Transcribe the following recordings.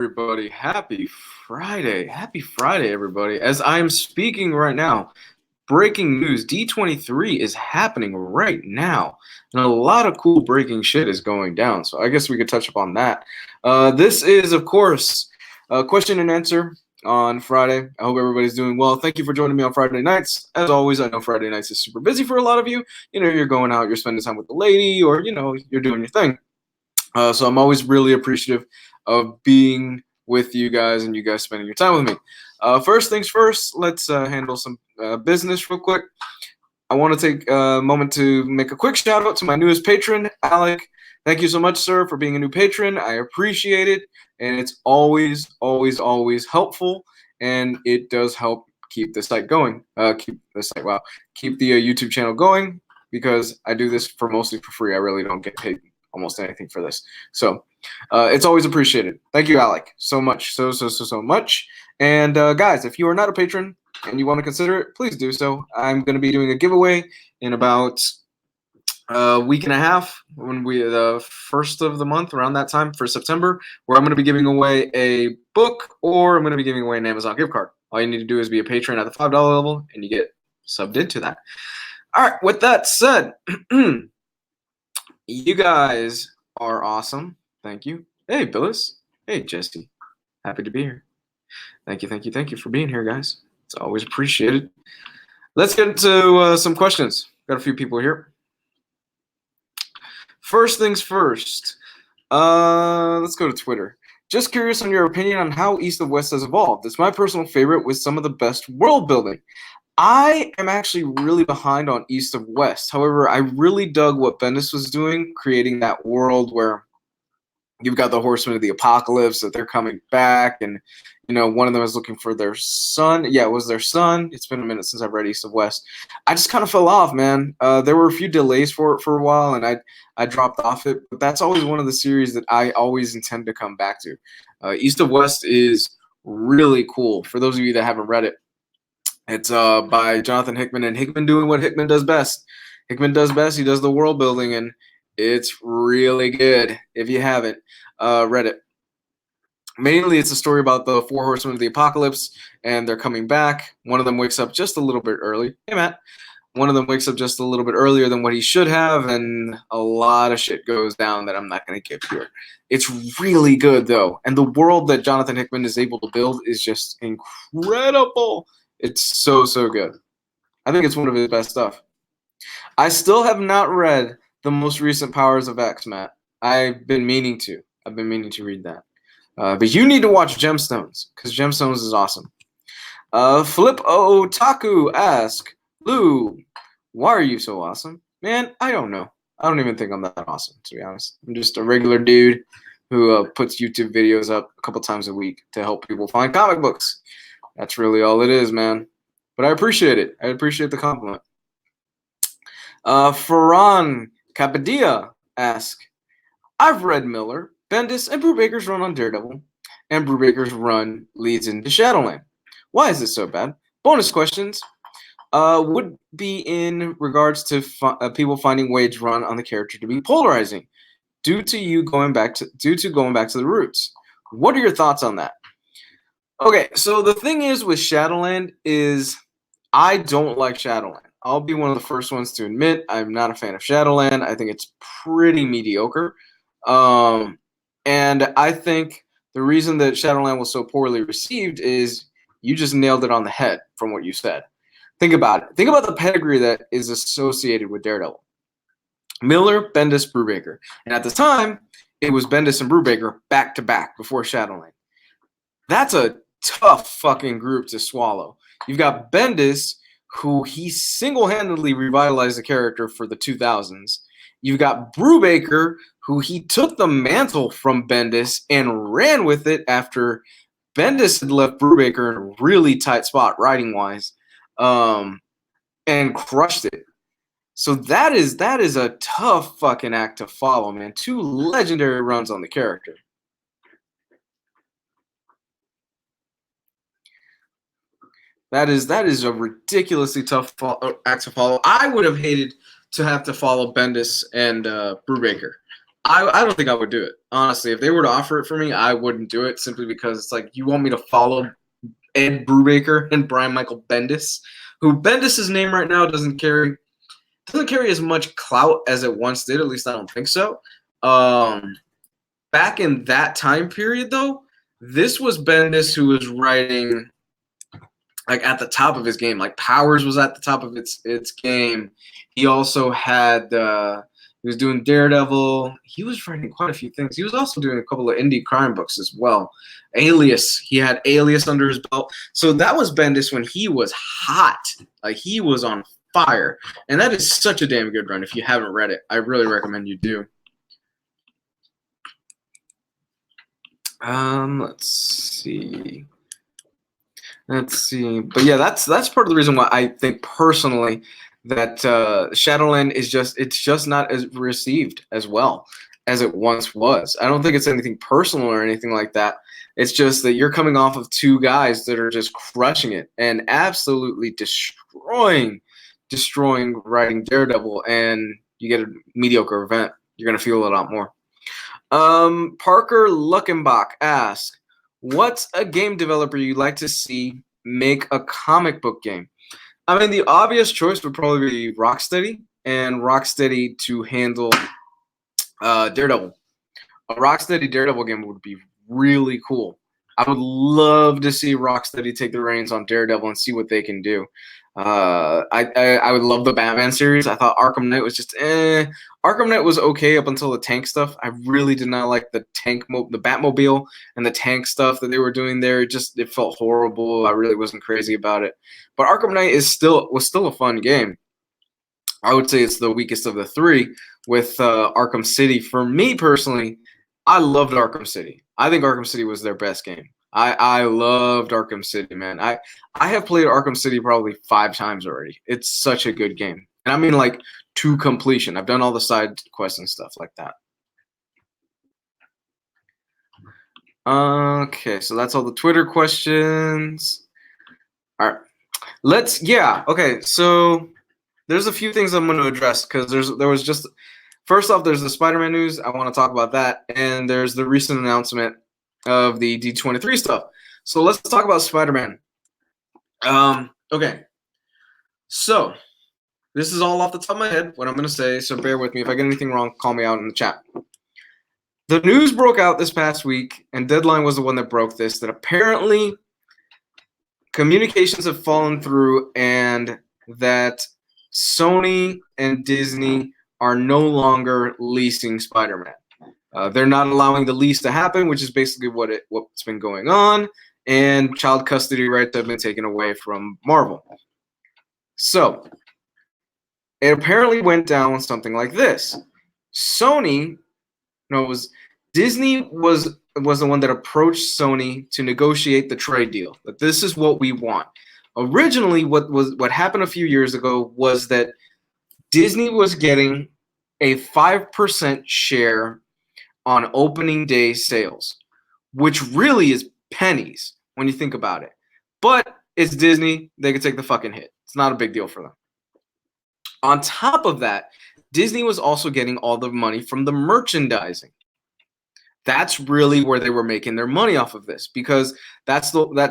Everybody, happy Friday. Happy Friday, everybody. As I'm speaking right now, breaking news, D23 is happening right now. And a lot of cool breaking shit is going down. So I guess we could touch upon that. This is, of course, a question and answer on Friday. I hope everybody's doing well. Thank you for joining me on Friday nights. As always, I know Friday nights is super busy for a lot of you. You know, you're going out, you're spending time with the lady, or, you know, you're doing your thing. So I'm always really appreciative of being with you guys and you guys spending your time with me. First things first, let's handle some business real quick. I want to take a moment to make a quick shout out to my newest patron, Alec. Thank you so much, sir, for being a new patron. I appreciate it, and it's always helpful, and it does help keep the site going. Keep the YouTube channel going, because I do this mostly for free. I really don't get paid almost anything for this. So it's always appreciated. Thank you, Alec, so much. So much. And guys, if you are not a patron and you want to consider it, please do so. I'm going to be doing a giveaway in about a week and a half, when the first of the month, around that time for September, where I'm going to be giving away a book, or I'm going to be giving away an Amazon gift card. All you need to do is be a patron at the $5 level, and you get subbed into that. All right, with that said, you guys are awesome. Thank you. Hey, Billis. Hey, Jesse. Happy to be here. Thank you for being here, guys. It's always appreciated. Let's get into some questions. Got a few people here. First things first. Let's go to Twitter. Just curious on your opinion on how East of West has evolved. It's my personal favorite with some of the best world building. I am actually really behind on East of West. However, I really dug what Bendis was doing, creating that world where you've got the Horsemen of the Apocalypse, that they're coming back, and, you know, one of them is looking for their son. Yeah, it was their son. It's been a minute since I've read East of West. I just kind of fell off, man. There were a few delays for it for a while, and I dropped off it. But that's always one of the series that I always intend to come back to. East of West is really cool. For those of you that haven't read it, it's by Jonathan Hickman, and Hickman doing what Hickman does best. Hickman does best. He does the world building, and it's really good. If you haven't read it, mainly it's a story about the four horsemen of the apocalypse, and they're coming back. One of them wakes up just a little bit early. Hey, Matt. One of them wakes up just a little bit earlier than what he should have, and a lot of shit goes down that I'm not going to give here. It's really good, though, and the world that Jonathan Hickman is able to build is just incredible. It's so good. I think it's one of his best stuff. I still have not read the most recent Powers of X, Matt. I've been meaning to. Read that. But you need to watch Gemstones, because Gemstones is awesome. Flip Otaku asks, Lou, why are you so awesome? Man, I don't know. I don't even think I'm that awesome, to be honest. I'm just a regular dude who puts YouTube videos up a couple times a week to help people find comic books. That's really all it is, man. But I appreciate it. I appreciate the compliment. Ferran Capadia asks, I've read Miller, Bendis, and Brubaker's run on Daredevil, and Brubaker's run leads into Shadowland. Why is this so bad? Bonus questions would be in regards to people finding Wade's run on the character to be polarizing, due to going back to the roots. What are your thoughts on that? Okay, so the thing is with Shadowland is I don't like Shadowland. I'll be one of the first ones to admit I'm not a fan of Shadowland. I think it's pretty mediocre. And I think the reason that Shadowland was so poorly received is you just nailed it on the head from what you said. Think about it. Think about the pedigree that is associated with Daredevil. Miller, Bendis, Brubaker. And at the time, it was Bendis and Brubaker back to back before Shadowland. That's a tough fucking group to swallow. You've got Bendis, who he single-handedly revitalized the character for the 2000s. You've got Brubaker, who he took the mantle from Bendis and ran with it after Bendis had left Brubaker in a really tight spot writing-wise, and crushed it. So that is a tough fucking act to follow, man. Two legendary runs on the character. That is a ridiculously tough act to follow. I would have hated to have to follow Bendis and Brubaker. I don't think I would do it. Honestly, if they were to offer it for me, I wouldn't do it simply because it's like you want me to follow Ed Brubaker and Brian Michael Bendis, who Bendis's name right now doesn't carry as much clout as it once did. At least I don't think so. Back in that time period, though, this was Bendis who was writing like at the top of his game. Like Powers was at the top of its game. He also had he was doing Daredevil. He was writing quite a few things. He was also doing a couple of indie crime books as well. Alias. He had Alias under his belt. So that was Bendis when he was hot. Like he was on fire. And that is such a damn good run. If you haven't read it, I really recommend you do. Let's see. But yeah, that's part of the reason why I think personally that Shadowland is just not as received as well as it once was. I don't think it's anything personal or anything like that. It's just that you're coming off of two guys that are just crushing it and absolutely destroying writing Daredevil, and you get a mediocre event. You're gonna feel it a lot more. Parker Luckenbach asks, what's a game developer you'd like to see make a comic book game? I mean, the obvious choice would probably be Rocksteady, and Rocksteady to handle Daredevil. A Rocksteady Daredevil game would be really cool. I would love to see Rocksteady take the reins on Daredevil and see what they can do. I would love the Batman series. I thought Arkham Knight was just Arkham Knight was okay up until the tank stuff. I really did not like the the Batmobile and the tank stuff that they were doing there. It felt horrible. I really wasn't crazy about it. But Arkham Knight was still a fun game. I would say it's the weakest of the three with Arkham City. For me personally, I loved Arkham City. I think Arkham City was their best game. I loved Arkham City, man. I have played Arkham City probably 5 times already. It's such a good game. And I mean like to completion. I've done all the side quests and stuff like that. Okay, so that's all the Twitter questions. All right. Okay, so there's a few things I'm going to address because there was just first off, there's the Spider-Man news. I want to talk about that, and there's the recent announcement of the D23 stuff. So let's talk about Spider-Man. Okay. So this is all off the top of my head, what I'm going to say, so bear with me. If I get anything wrong, call me out in the chat. The news broke out this past week, and Deadline was the one that broke this, that apparently communications have fallen through and that Sony and Disney are no longer leasing Spider-Man. They're not allowing the lease to happen, which is basically what's been going on, and child custody rights have been taken away from Marvel. So it apparently went down something like this. Disney was the one that approached Sony to negotiate the trade deal. That this is what we want. Originally, what happened a few years ago was that Disney was getting a 5% share on opening day sales, which really is pennies when you think about it. But it's Disney. They could take the fucking hit. It's not a big deal for them. On top of that, Disney was also getting all the money from the merchandising. That's really where they were making their money off of this, because that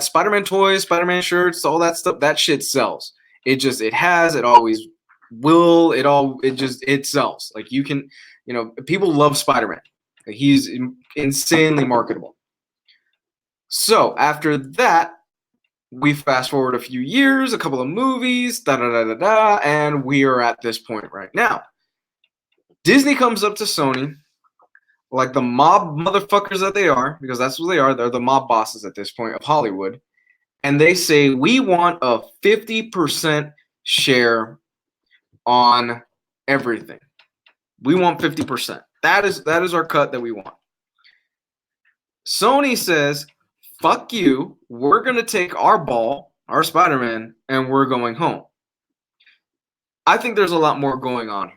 Spider-Man toys, Spider-Man shirts, all that stuff, that shit sells. It always will. It sells. Like people love Spider-Man. He's insanely marketable. So after that, we fast forward a few years, a couple of movies, and we are at this point right now. Disney comes up to Sony, like the mob motherfuckers that they are, because that's what they are. They're the mob bosses at this point of Hollywood. And they say, we want a 50% share on everything. We want 50%. That is our cut that we want. Sony says, fuck you. We're going to take our ball, our Spider-Man, and we're going home. I think there's a lot more going on here.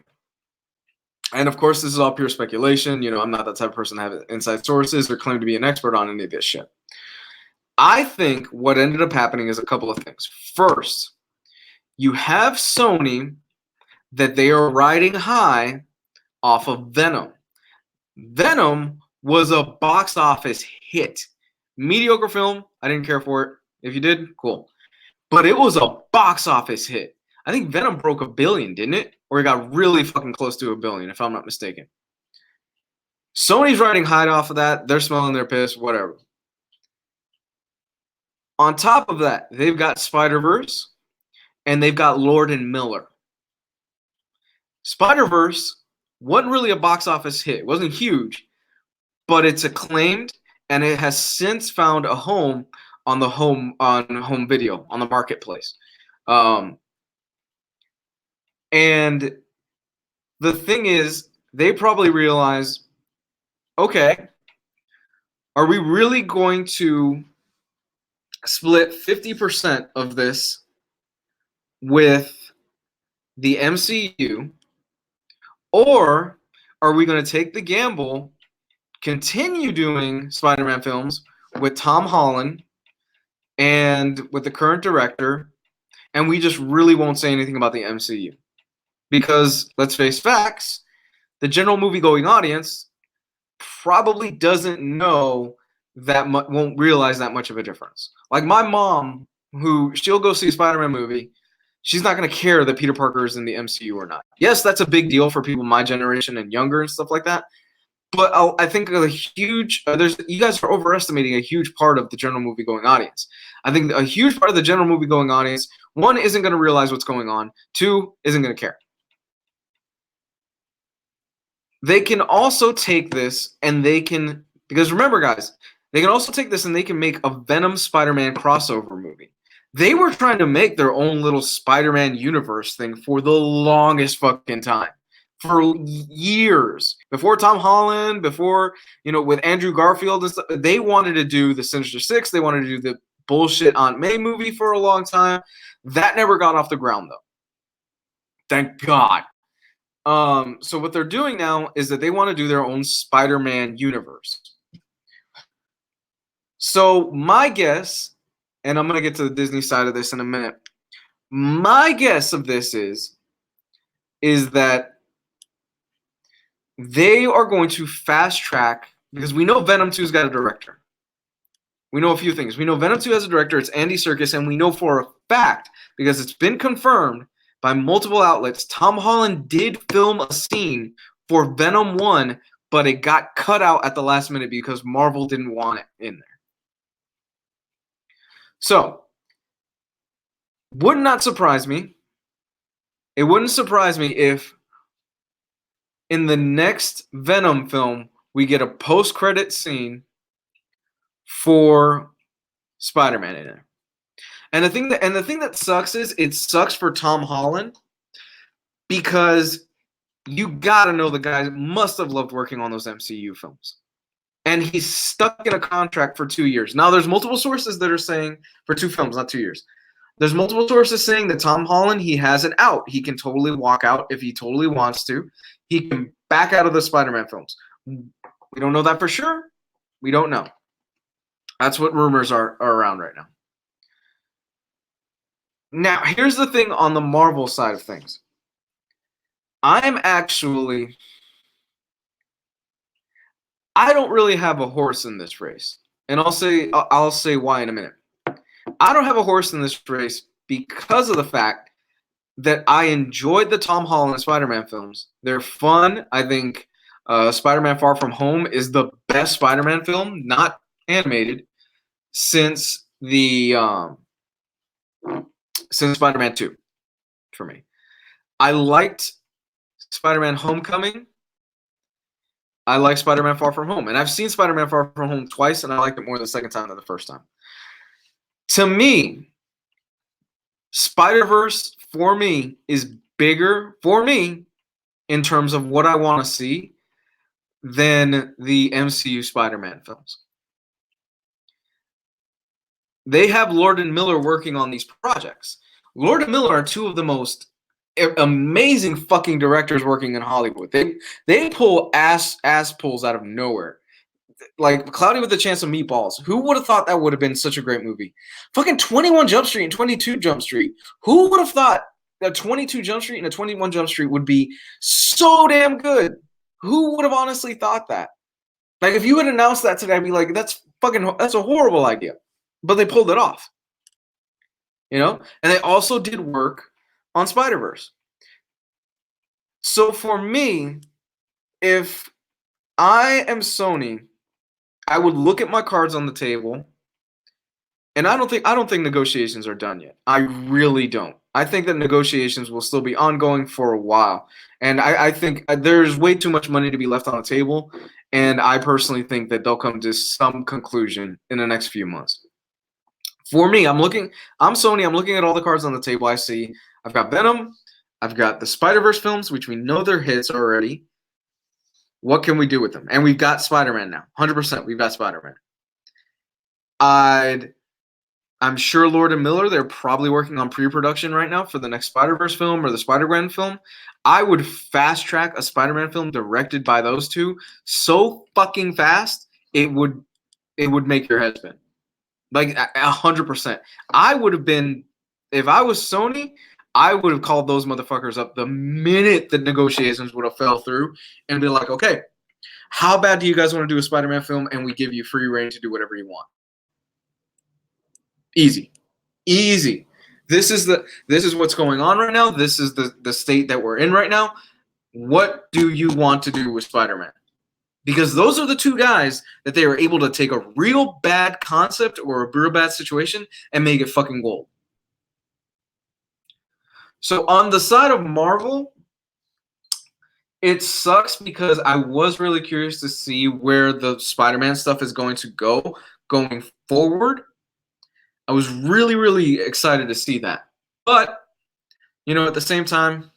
And of course, this is all pure speculation. I'm not that type of person to have inside sources or claim to be an expert on any of this shit. I think what ended up happening is a couple of things. First, you have Sony that they are riding high off of Venom. Venom was a box office hit. Mediocre film. I didn't care for it. If you did, cool. But it was a box office hit. I think Venom broke $1 billion, didn't it? Or it got really fucking close to $1 billion, if I'm not mistaken. Sony's riding high off of that. They're smelling their piss, whatever. On top of that, they've got Spider-Verse and they've got Lord and Miller. Spider-Verse wasn't really a box office hit. It wasn't huge, but it's acclaimed and it has since found a home on home video on the marketplace. And the thing is, they probably realize, okay, are we really going to split 50% of this with the MCU, or are we going to take the gamble, continue doing Spider-Man films with Tom Holland and with the current director, and we just really won't say anything about the MCU? Because, let's face facts, the general movie-going audience probably doesn't know that won't realize that much of a difference. Like my mom, she'll go see a Spider-Man movie, she's not going to care that Peter Parker is in the MCU or not. Yes, that's a big deal for people my generation and younger and stuff like that. But I think you guys are overestimating a huge part of the general movie-going audience. I think a huge part of the general movie-going audience, one, isn't going to realize what's going on. Two, isn't going to care. They can also take this and because remember, guys, they can also take this and they can make a Venom Spider-Man crossover movie. They were trying to make their own little Spider-Man universe thing for the longest fucking time. For years. Before Tom Holland, before, with Andrew Garfield and stuff, they wanted to do the Sinister Six. They wanted to do the bullshit Aunt May movie for a long time. That never got off the ground, though. Thank God. So what they're doing now is that they want to do their own Spider-Man universe. So my guess, and I'm going to get to the Disney side of this in a minute, my guess of this is that they are going to fast track, because we know Venom 2's got a director. We know a few things. We know Venom 2 has a director. It's Andy Serkis, and we know for a fact, because it's been confirmed by multiple outlets, Tom Holland did film a scene for Venom 1, but it got cut out at the last minute because Marvel didn't want it in there. So, would not surprise me. It wouldn't surprise me if in the next Venom film we get a post-credit scene for Spider-Man in there. And the thing that sucks is it sucks for Tom Holland, because you gotta know the guy must have loved working on those MCU films. And he's stuck in a contract for 2 years. Now, there's multiple sources that are saying, for 2 films, not 2 years. There's multiple sources saying that Tom Holland, he has an out. He can totally walk out if he totally wants to. He can back out of the Spider-Man films. We don't know that for sure. We don't know. That's what rumors are around right now. Now, here's the thing on the Marvel side of things. I don't really have a horse in this race. And I'll say why in a minute. I don't have a horse in this race because of the fact that I enjoyed the Tom Holland Spider-Man films. They're fun. I think Spider-Man Far From Home is the best Spider-Man film, not animated, since Spider-Man 2 for me. I liked Spider-Man Homecoming. I like Spider-Man Far From Home. And I've seen Spider-Man Far From Home twice, and I liked it more the second time than the first time. To me, Spider-Verse, for me, is bigger, for me, in terms of what I want to see, than the MCU Spider-Man films. They have Lord and Miller working on these projects. Lord and Miller are 2 of the most amazing fucking directors working in Hollywood. They pull ass pulls out of nowhere. Like Cloudy with a Chance of Meatballs. Who would have thought that would have been such a great movie? Fucking 21 Jump Street and 22 Jump Street. Who would have thought that 22 Jump Street and a 21 Jump Street would be so damn good? Who would have honestly thought that? Like, if you had announced that today, I'd be like, that's a horrible idea. But they pulled it off. You know? And they also did work on Spider-Verse. So for me, if I am Sony, I would look at my cards on the table, and I don't think negotiations are done yet. I really don't. I think that negotiations will still be ongoing for a while, and I think there's way too much money to be left on the table, and I personally think that they'll come to some conclusion in the next few months. For me, I'm Sony. I'm looking at all the cards on the table. I see I've got Venom, I've got the Spider-Verse films, which we know they're hits already. What can we do with them? And we've got Spider-Man now. 100%, we've got Spider-Man. I'm sure Lord and Miller, they're probably working on pre-production right now for the next Spider-Verse film or the Spider-Gwen film. I would fast-track a Spider-Man film directed by those two so fucking fast, it would make your head spin. Like 100%. I would have been, if I was Sony, I would have called those motherfuckers up the minute the negotiations would have fell through and be like, okay, how bad do you guys want to do a Spider-Man film? And we give you free reign to do whatever you want. Easy. This is what's going on right now. This is the state that we're in right now. What do you want to do with Spider-Man? Because those are the two guys that they are able to take a real bad concept or a real bad situation and make it fucking gold. So on the side of Marvel, it sucks because I was really curious to see where the Spider-Man stuff is going to go going forward. I was really, really excited to see that. But, you know, at the same time,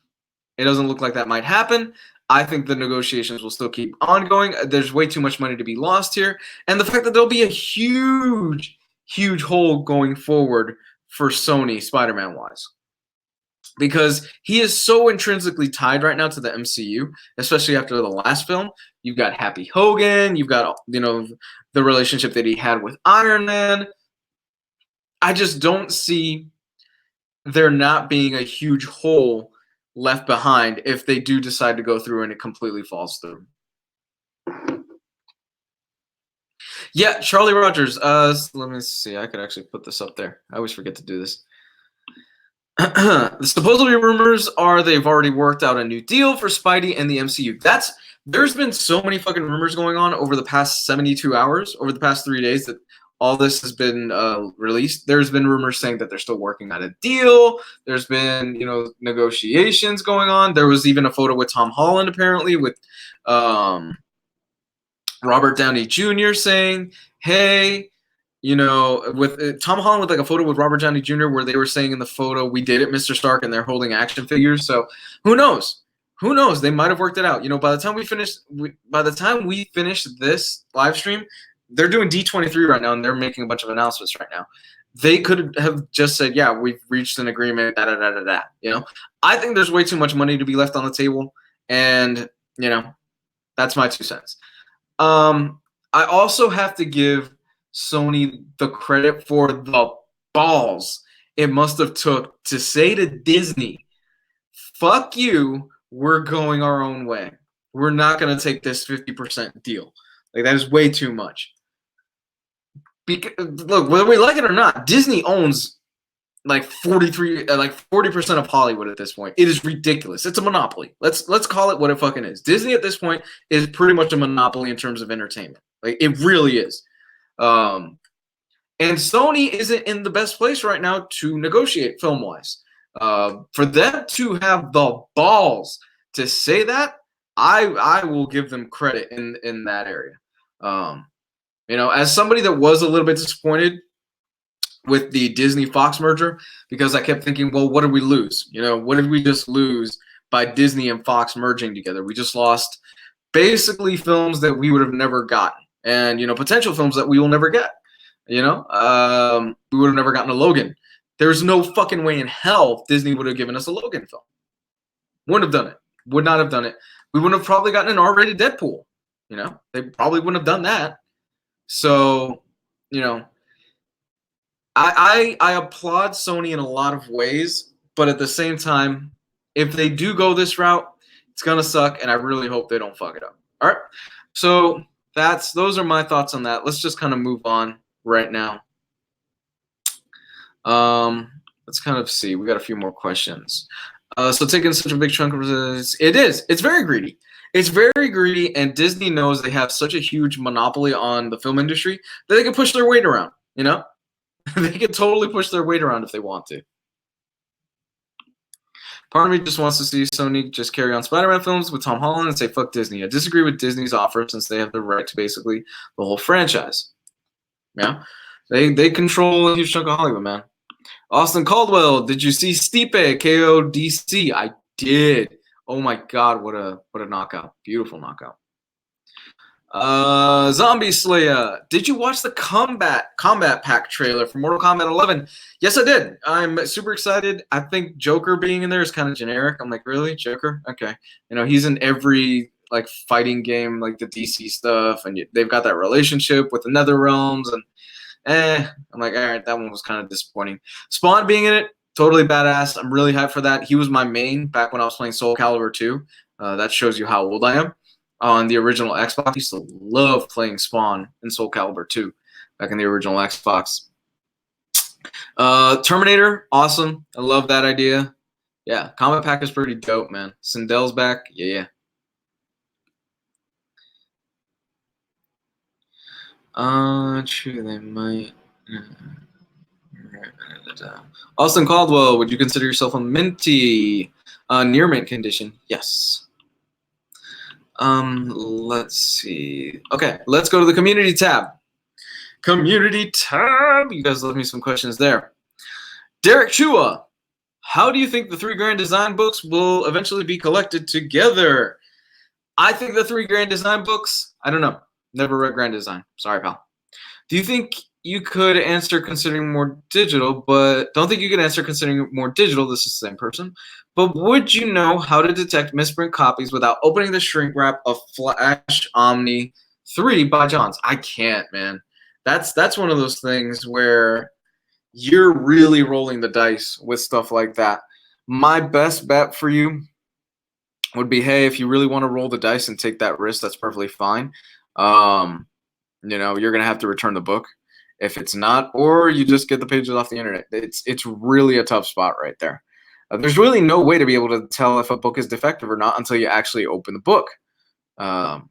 it doesn't look like that might happen. I think the negotiations will still keep ongoing. There's way too much money to be lost here. And the fact that there'll be a huge, huge hole going forward for Sony Spider-Man-wise. Because he is so intrinsically tied right now to the MCU, especially after the last film. You've got Happy Hogan. You've got, you know, the relationship that he had with Iron Man. I just don't see there not being a huge hole left behind if they do decide to go through and it completely falls through. Yeah, Charlie Rogers. Let me see. I could actually put this up there. I always forget to do this. Supposedly rumors are they've already worked out a new deal for Spidey and the MCU. There's been so many fucking rumors going on over the past 72 hours, over the past 3 days that all this has been released. There's been rumors saying that they're still working on a deal. There's been, you know, negotiations going on. There was even a photo with Tom Holland apparently with Robert Downey Jr. saying, hey, you know, with Tom Holland with like a photo with Robert Downey Jr. where they were saying in the photo, we did it, Mr. Stark, and they're holding action figures. So who knows? Who knows? They might have worked it out. You know, by the time we finish this live stream, they're doing D23 right now, and they're making a bunch of announcements right now. They could have just said, yeah, we've reached an agreement, da-da-da-da-da. You know? I think there's way too much money to be left on the table, and, you know, that's my 2 cents. I also have to give Sony the credit for the balls it must have took to say to Disney, fuck you, we're going our own way. We're not going to take this 50% deal. Like, that is way too much. Look, whether we like it or not, Disney owns like 40% of Hollywood at this point. It is ridiculous. It's a monopoly. Let's call it what it fucking is. Disney at this point is pretty much a monopoly in terms of entertainment. Like, it really is. And Sony isn't in the best place right now to negotiate film-wise. For them to have the balls to say that, I will give them credit in that area. You know, as somebody that was a little bit disappointed with the Disney-Fox merger, because I kept thinking, well, what did we lose? You know, what did we just lose by Disney and Fox merging together? We just lost basically films that we would have never gotten, and, you know, potential films that we will never get. You know, we would have never gotten a Logan. There's no fucking way in hell Disney would have given us a Logan film. Wouldn't have done it. Would not have done it. We would have probably gotten an R-rated Deadpool. You know, they probably wouldn't have done that. So, you know, I applaud Sony in a lot of ways, but at the same time, if they do go this route, it's going to suck, and I really hope they don't fuck it up. All right? So those are my thoughts on that. Let's just kind of move on right now. Let's kind of see. We got a few more questions. So taking such a big chunk of it's very greedy. It's very greedy, and Disney knows they have such a huge monopoly on the film industry that they can push their weight around, you know? They can totally push their weight around if they want to. Part of me just wants to see Sony just carry on Spider-Man films with Tom Holland and say, fuck Disney. I disagree with Disney's offer since they have the right to basically the whole franchise. Yeah? They control a huge chunk of Hollywood, man. Austin Caldwell, did you see Stipe KO DC? I did. Oh my God, what a knockout! Beautiful knockout. Zombie Slayer, did you watch the Combat Pack trailer for Mortal Kombat 11? Yes, I did. I'm super excited. I think Joker being in there is kind of generic. I'm like, really, Joker? Okay, you know he's in every like fighting game, like the DC stuff, and they've got that relationship with the Nether Realms, and I'm like, all right, that one was kind of disappointing. Spawn being in it, totally badass. I'm really hyped for that. He was my main back when I was playing Soul Calibur 2. That shows you how old I am. On the original Xbox, I used to love playing Spawn in Soul Calibur 2 back in the original Xbox. Terminator, awesome. I love that idea. Yeah, Combat Pack is pretty dope, man. Sindel's back. Yeah. True, they might. Austin Caldwell, would you consider yourself a minty? Near mint condition, yes. Let's see. Okay, let's go to the community tab. Community tab. You guys left me some questions there. Derek Chua, how do you think the 3 Grand Design books will eventually be collected together? I think the 3 Grand Design books, I don't know. Never read Grand Design. Sorry, pal. Do you think you could answer considering more digital, but don't think you could answer considering more digital? This is the same person. But would you know how to detect misprint copies without opening the shrink wrap of Flash Omni 3 by Johns? I can't, man. That's one of those things where you're really rolling the dice with stuff like that. My best bet for you would be, hey, if you really want to roll the dice and take that risk, that's perfectly fine. You know, you're gonna have to return the book if it's not, or you just get the pages off the internet. It's really a tough spot right there. There's really no way to be able to tell if a book is defective or not until you actually open the book. Or,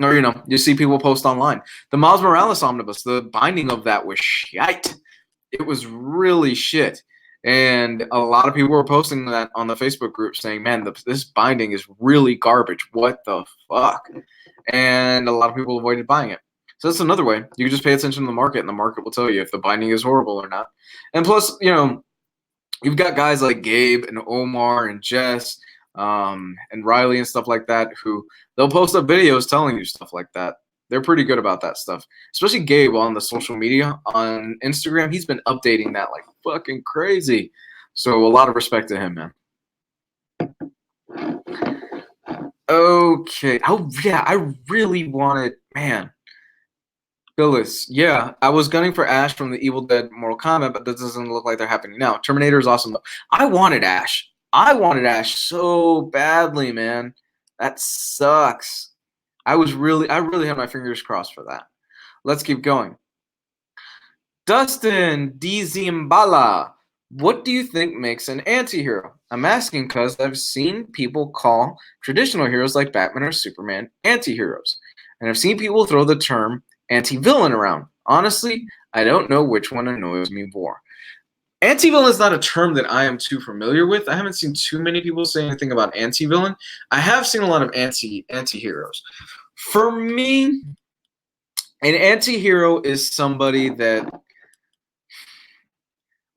you know, you see people post online. The Miles Morales omnibus, the binding of that was shite. It was really shit. And a lot of people were posting that on the Facebook group saying, man, this binding is really garbage. What the fuck? And a lot of people avoided buying it. So that's another way. You can just pay attention to the market, and the market will tell you if the binding is horrible or not. And plus, you know, you've got guys like Gabe and Omar and Jess and Riley and stuff like that who they'll post up videos telling you stuff like that. They're pretty good about that stuff. Especially Gabe on the social media. On Instagram, he's been updating that like fucking crazy. So a lot of respect to him, man. Okay. Oh, yeah, I really wanted, man. Phyllis, yeah, I was gunning for Ash from the Evil Dead Mortal Kombat, but this doesn't look like they're happening now. Terminator is awesome, though. I wanted Ash. I wanted Ash so badly, man. That sucks. I really had my fingers crossed for that. Let's keep going. Dustin D. Zimbala, what do you think makes an anti-hero? I'm asking because I've seen people call traditional heroes like Batman or Superman anti-heroes. And I've seen people throw the term anti-villain around. Honestly, I don't know which one annoys me more. Anti-villain is not a term that I am too familiar with. I haven't seen too many people say anything about anti-villain. I have seen a lot of anti-heroes. For me, an anti-hero is somebody that...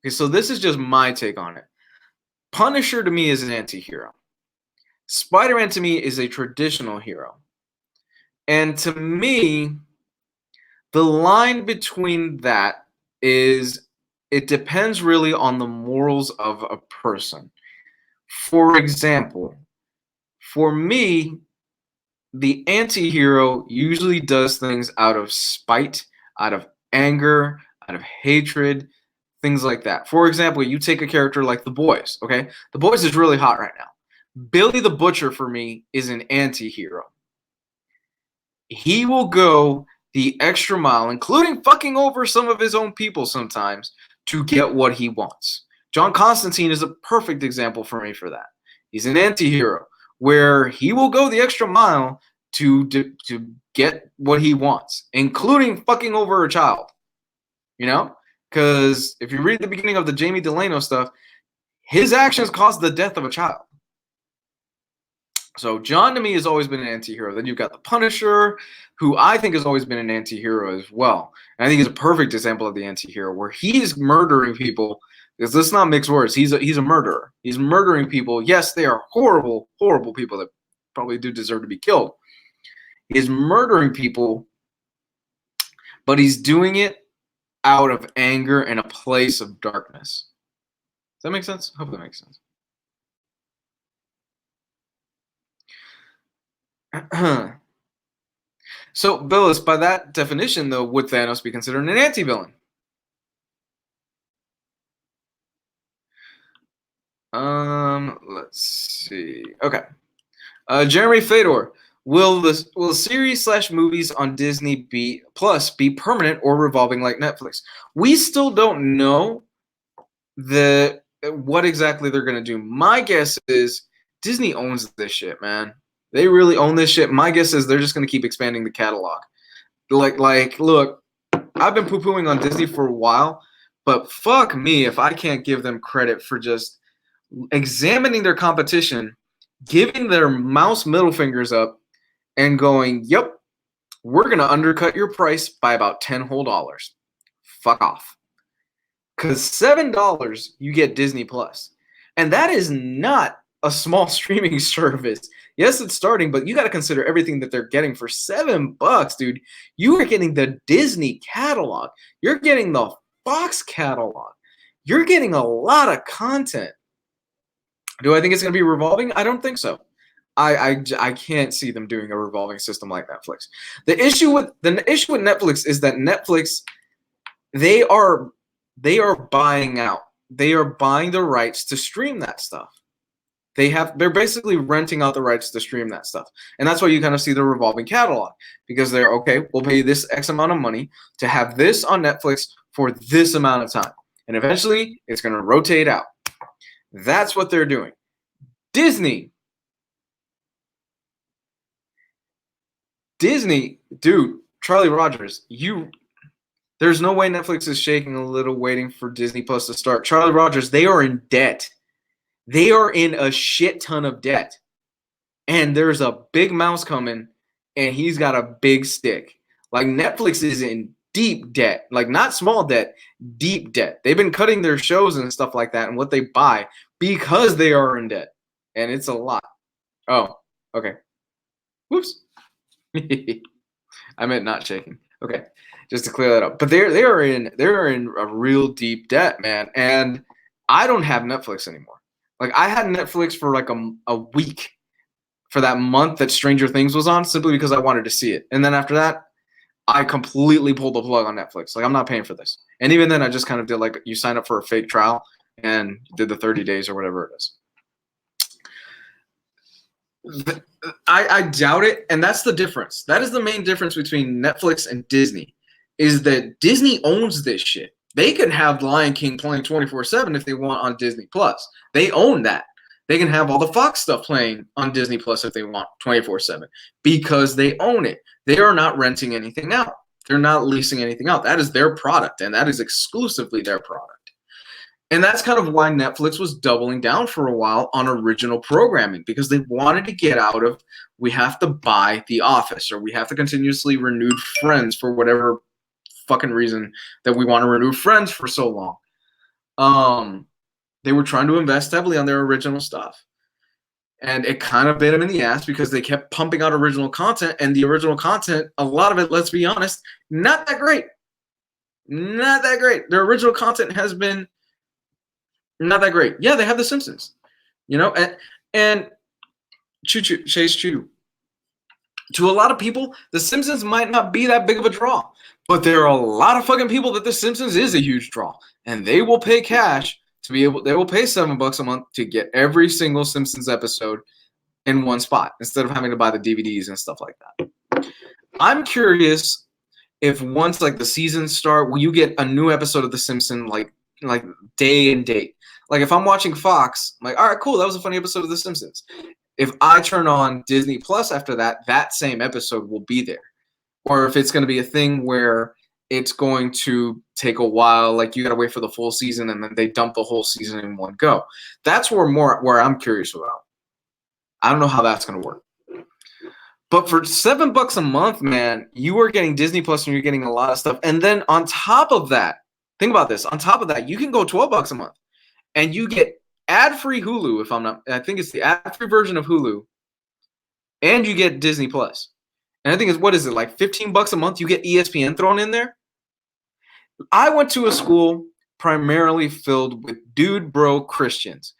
Okay, so this is just my take on it. Punisher to me is an anti-hero. Spider-Man to me is a traditional hero. And to me, the line between that is it depends really on the morals of a person. For example, for me, the anti-hero usually does things out of spite, out of anger, out of hatred, things like that. For example, you take a character like The Boys, okay? The Boys is really hot right now. Billy the Butcher, for me, is an anti-hero. he will go the extra mile, including fucking over some of his own people sometimes, to get what he wants. John Constantine is a perfect example for me for that. He's an anti-hero where he will go the extra mile to get what he wants, including fucking over a child. You know? Because if you read the beginning of the Jamie Delano stuff, his actions caused the death of a child. So John to me has always been an anti-hero. Then you've got the Punisher, who I think has always been an anti-hero as well. And I think he's a perfect example of the anti-hero, where he's murdering people. Because let's not mix words. He's a murderer. He's murdering people. Yes, they are horrible, horrible people that probably do deserve to be killed. He's murdering people, but he's doing it out of anger and a place of darkness. Does that make sense? I hope that makes sense. So, Billis, by that definition, though, would Thanos be considered an anti-villain? Let's see. Okay. Jeremy Fedor, will the series / movies on Disney Plus be permanent or revolving like Netflix? We still don't know what exactly they're gonna do. My guess is Disney owns this shit, man. They really own this shit. My guess is they're just gonna keep expanding the catalog. Like, look, I've been poo-pooing on Disney for a while, but fuck me if I can't give them credit for just examining their competition, giving their mouse middle fingers up, and going, yep, we're going to undercut your price by about $10 whole. Fuck off. Because $7, you get Disney Plus. And that is not a small streaming service. Yes, it's starting, but you got to consider everything that they're getting for $7, dude. You are getting the Disney catalog. You're getting the Fox catalog. You're getting a lot of content. Do I think it's going to be revolving? I don't think so. I can't see them doing a revolving system like Netflix. The issue with Netflix is that Netflix, they are buying out. They are buying the rights to stream that stuff. They're basically renting out the rights to stream that stuff. And that's why you kind of see the revolving catalog, because they're okay, we'll pay you this X amount of money to have this on Netflix for this amount of time. And eventually it's going to rotate out. That's what they're doing. Disney, dude, Charlie Rogers, there's no way Netflix is shaking a little waiting for Disney Plus to start. Charlie Rogers, they are in debt. They are in a shit ton of debt. And there's a big mouse coming, and he's got a big stick. Like, Netflix is in deep debt. Like, not small debt, deep debt. They've been cutting their shows and stuff like that and what they buy because they are in debt. And it's a lot. Oh, okay. Whoops. I meant not shaking. Okay, just to clear that up. But they're in a real deep debt, man. And I don't have Netflix anymore. Like, I had Netflix for like a week for that month that Stranger Things was on, simply because I wanted to see it. And then after that, I completely pulled the plug on Netflix. Like, I'm not paying for this. And even then, I just kind of did like, you sign up for a fake trial and did the 30 days or whatever it is. I doubt it, and that's the difference. That is the main difference between Netflix and Disney, is that Disney owns this shit. They can have Lion King playing 24/7 if they want on Disney Plus. They own that. They can have all the Fox stuff playing on Disney Plus if they want 24/7 because they own it. They are not renting anything out. They're not leasing anything out. That is their product, and that is exclusively their product. And that's kind of why Netflix was doubling down for a while on original programming, because they wanted to get out of, we have to buy The Office, or we have to continuously renew Friends for whatever fucking reason that we want to renew Friends for so long. They were trying to invest heavily on their original stuff. And it kind of bit them in the ass because they kept pumping out original content, and the original content, a lot of it, let's be honest, not that great. Not that great. Their original content has been not that great. Yeah, they have The Simpsons, you know, and Chase Choo. To a lot of people, The Simpsons might not be that big of a draw, but there are a lot of fucking people that The Simpsons is a huge draw, and they will pay cash to be able. They will pay $7 a month to get every single Simpsons episode in one spot instead of having to buy the DVDs and stuff like that. I'm curious if once like the seasons start, will you get a new episode of The Simpsons like day and date? Like if I'm watching Fox, I'm like, all right, cool, that was a funny episode of The Simpsons. If I turn on Disney Plus after that, that same episode will be there. Or if it's going to be a thing where it's going to take a while, like you got to wait for the full season and then they dump the whole season in one go. That's where I'm curious about. I don't know how that's going to work. But for $7 a month, man, you are getting Disney Plus and you're getting a lot of stuff. And then on top of that, think about this. On top of that, you can go $12 a month and you get ad-free Hulu. I think it's the ad-free version of Hulu, and you get Disney Plus. And I think what is it, like $15 a month? You get ESPN thrown in there. I went to a school primarily filled with dude bro Christians.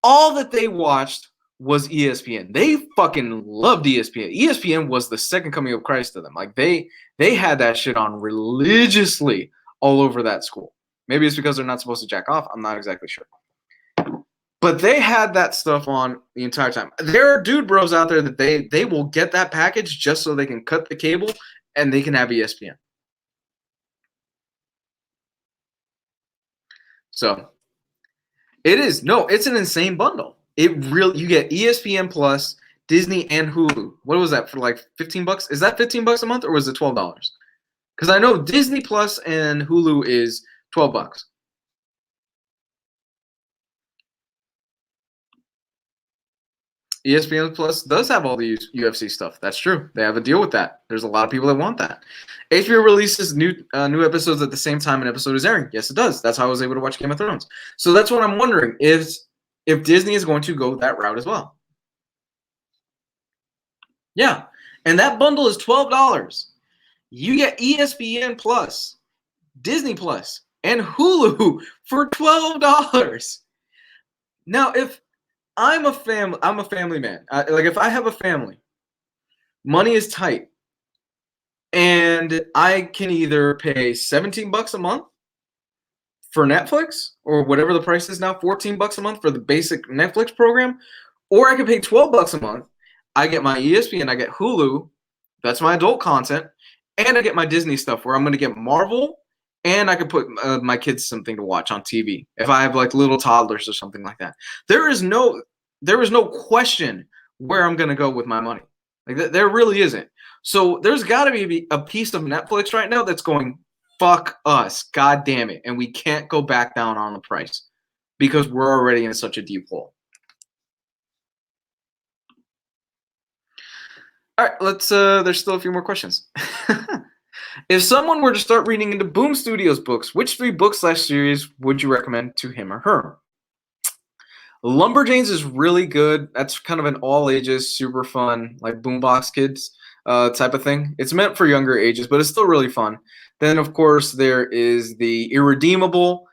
All that they watched was ESPN. They fucking loved ESPN. ESPN was the second coming of Christ to them. Like they had that shit on religiously all over that school. Maybe it's because they're not supposed to jack off. I'm not exactly sure. But they had that stuff on the entire time. There are dude bros out there that they will get that package just so they can cut the cable and they can have ESPN. So it's an insane bundle. You get ESPN Plus, Disney, and Hulu. What was that for, like $15? Is that $15 a month or was it $12? Because I know Disney Plus and Hulu is $12. ESPN Plus does have all the UFC stuff. That's true. They have a deal with that. There's a lot of people that want that. HBO releases new episodes at the same time an episode is airing. Yes, it does. That's how I was able to watch Game of Thrones. So that's what I'm wondering, if Disney is going to go that route as well. Yeah. And that bundle is $12. You get ESPN Plus, Disney Plus, and Hulu for $12. Now, if I'm a family man. Like if I have a family, money is tight, and I can either pay $17 a month for Netflix or whatever the price is now, $14 a month for the basic Netflix program, or I can pay $12 a month. I get my ESPN, I get Hulu, that's my adult content, and I get my Disney stuff where I'm going to get Marvel, and I can put my kids something to watch on TV if I have like little toddlers or something like that. There is no question where I'm going to go with my money. Like there really isn't. So there's got to be a piece of Netflix right now that's going, fuck us, god damn it, and we can't go back down on the price because we're already in such a deep hole. All right, let's there's still a few more questions. If someone were to start reading into Boom Studios books, which 3 books/series would you recommend to him or her? Lumberjanes is really good. That's kind of an all ages, super fun, like Boombox Kids type of thing. It's meant for younger ages, but it's still really fun. Then, of course, there is the Irredeemable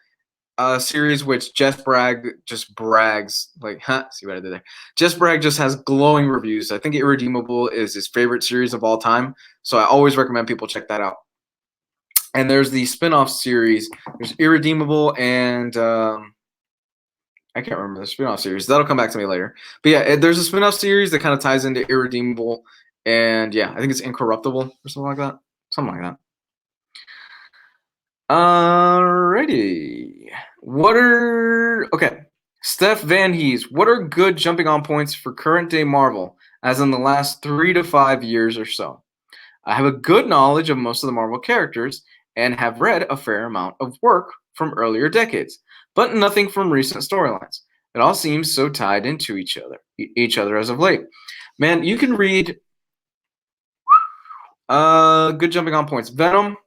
series, which Jess Bragg just brags. Like, see what I did there? Jess Bragg just has glowing reviews. I think Irredeemable is his favorite series of all time, so I always recommend people check that out. And there's the spin-off series. There's Irredeemable and I can't remember the spin-off series. That'll come back to me later. But yeah, there's a spin-off series that kind of ties into Irredeemable, and yeah, I think it's Incorruptible or something like that. Something like that. Alrighty. Steph Van Hees, what are good jumping on points for current day Marvel, as in the last 3 to 5 years or so? I have a good knowledge of most of the Marvel characters and have read a fair amount of work from earlier decades, but nothing from recent storylines. It all seems so tied into each other as of late. Man, you can read good jumping on points. Venom.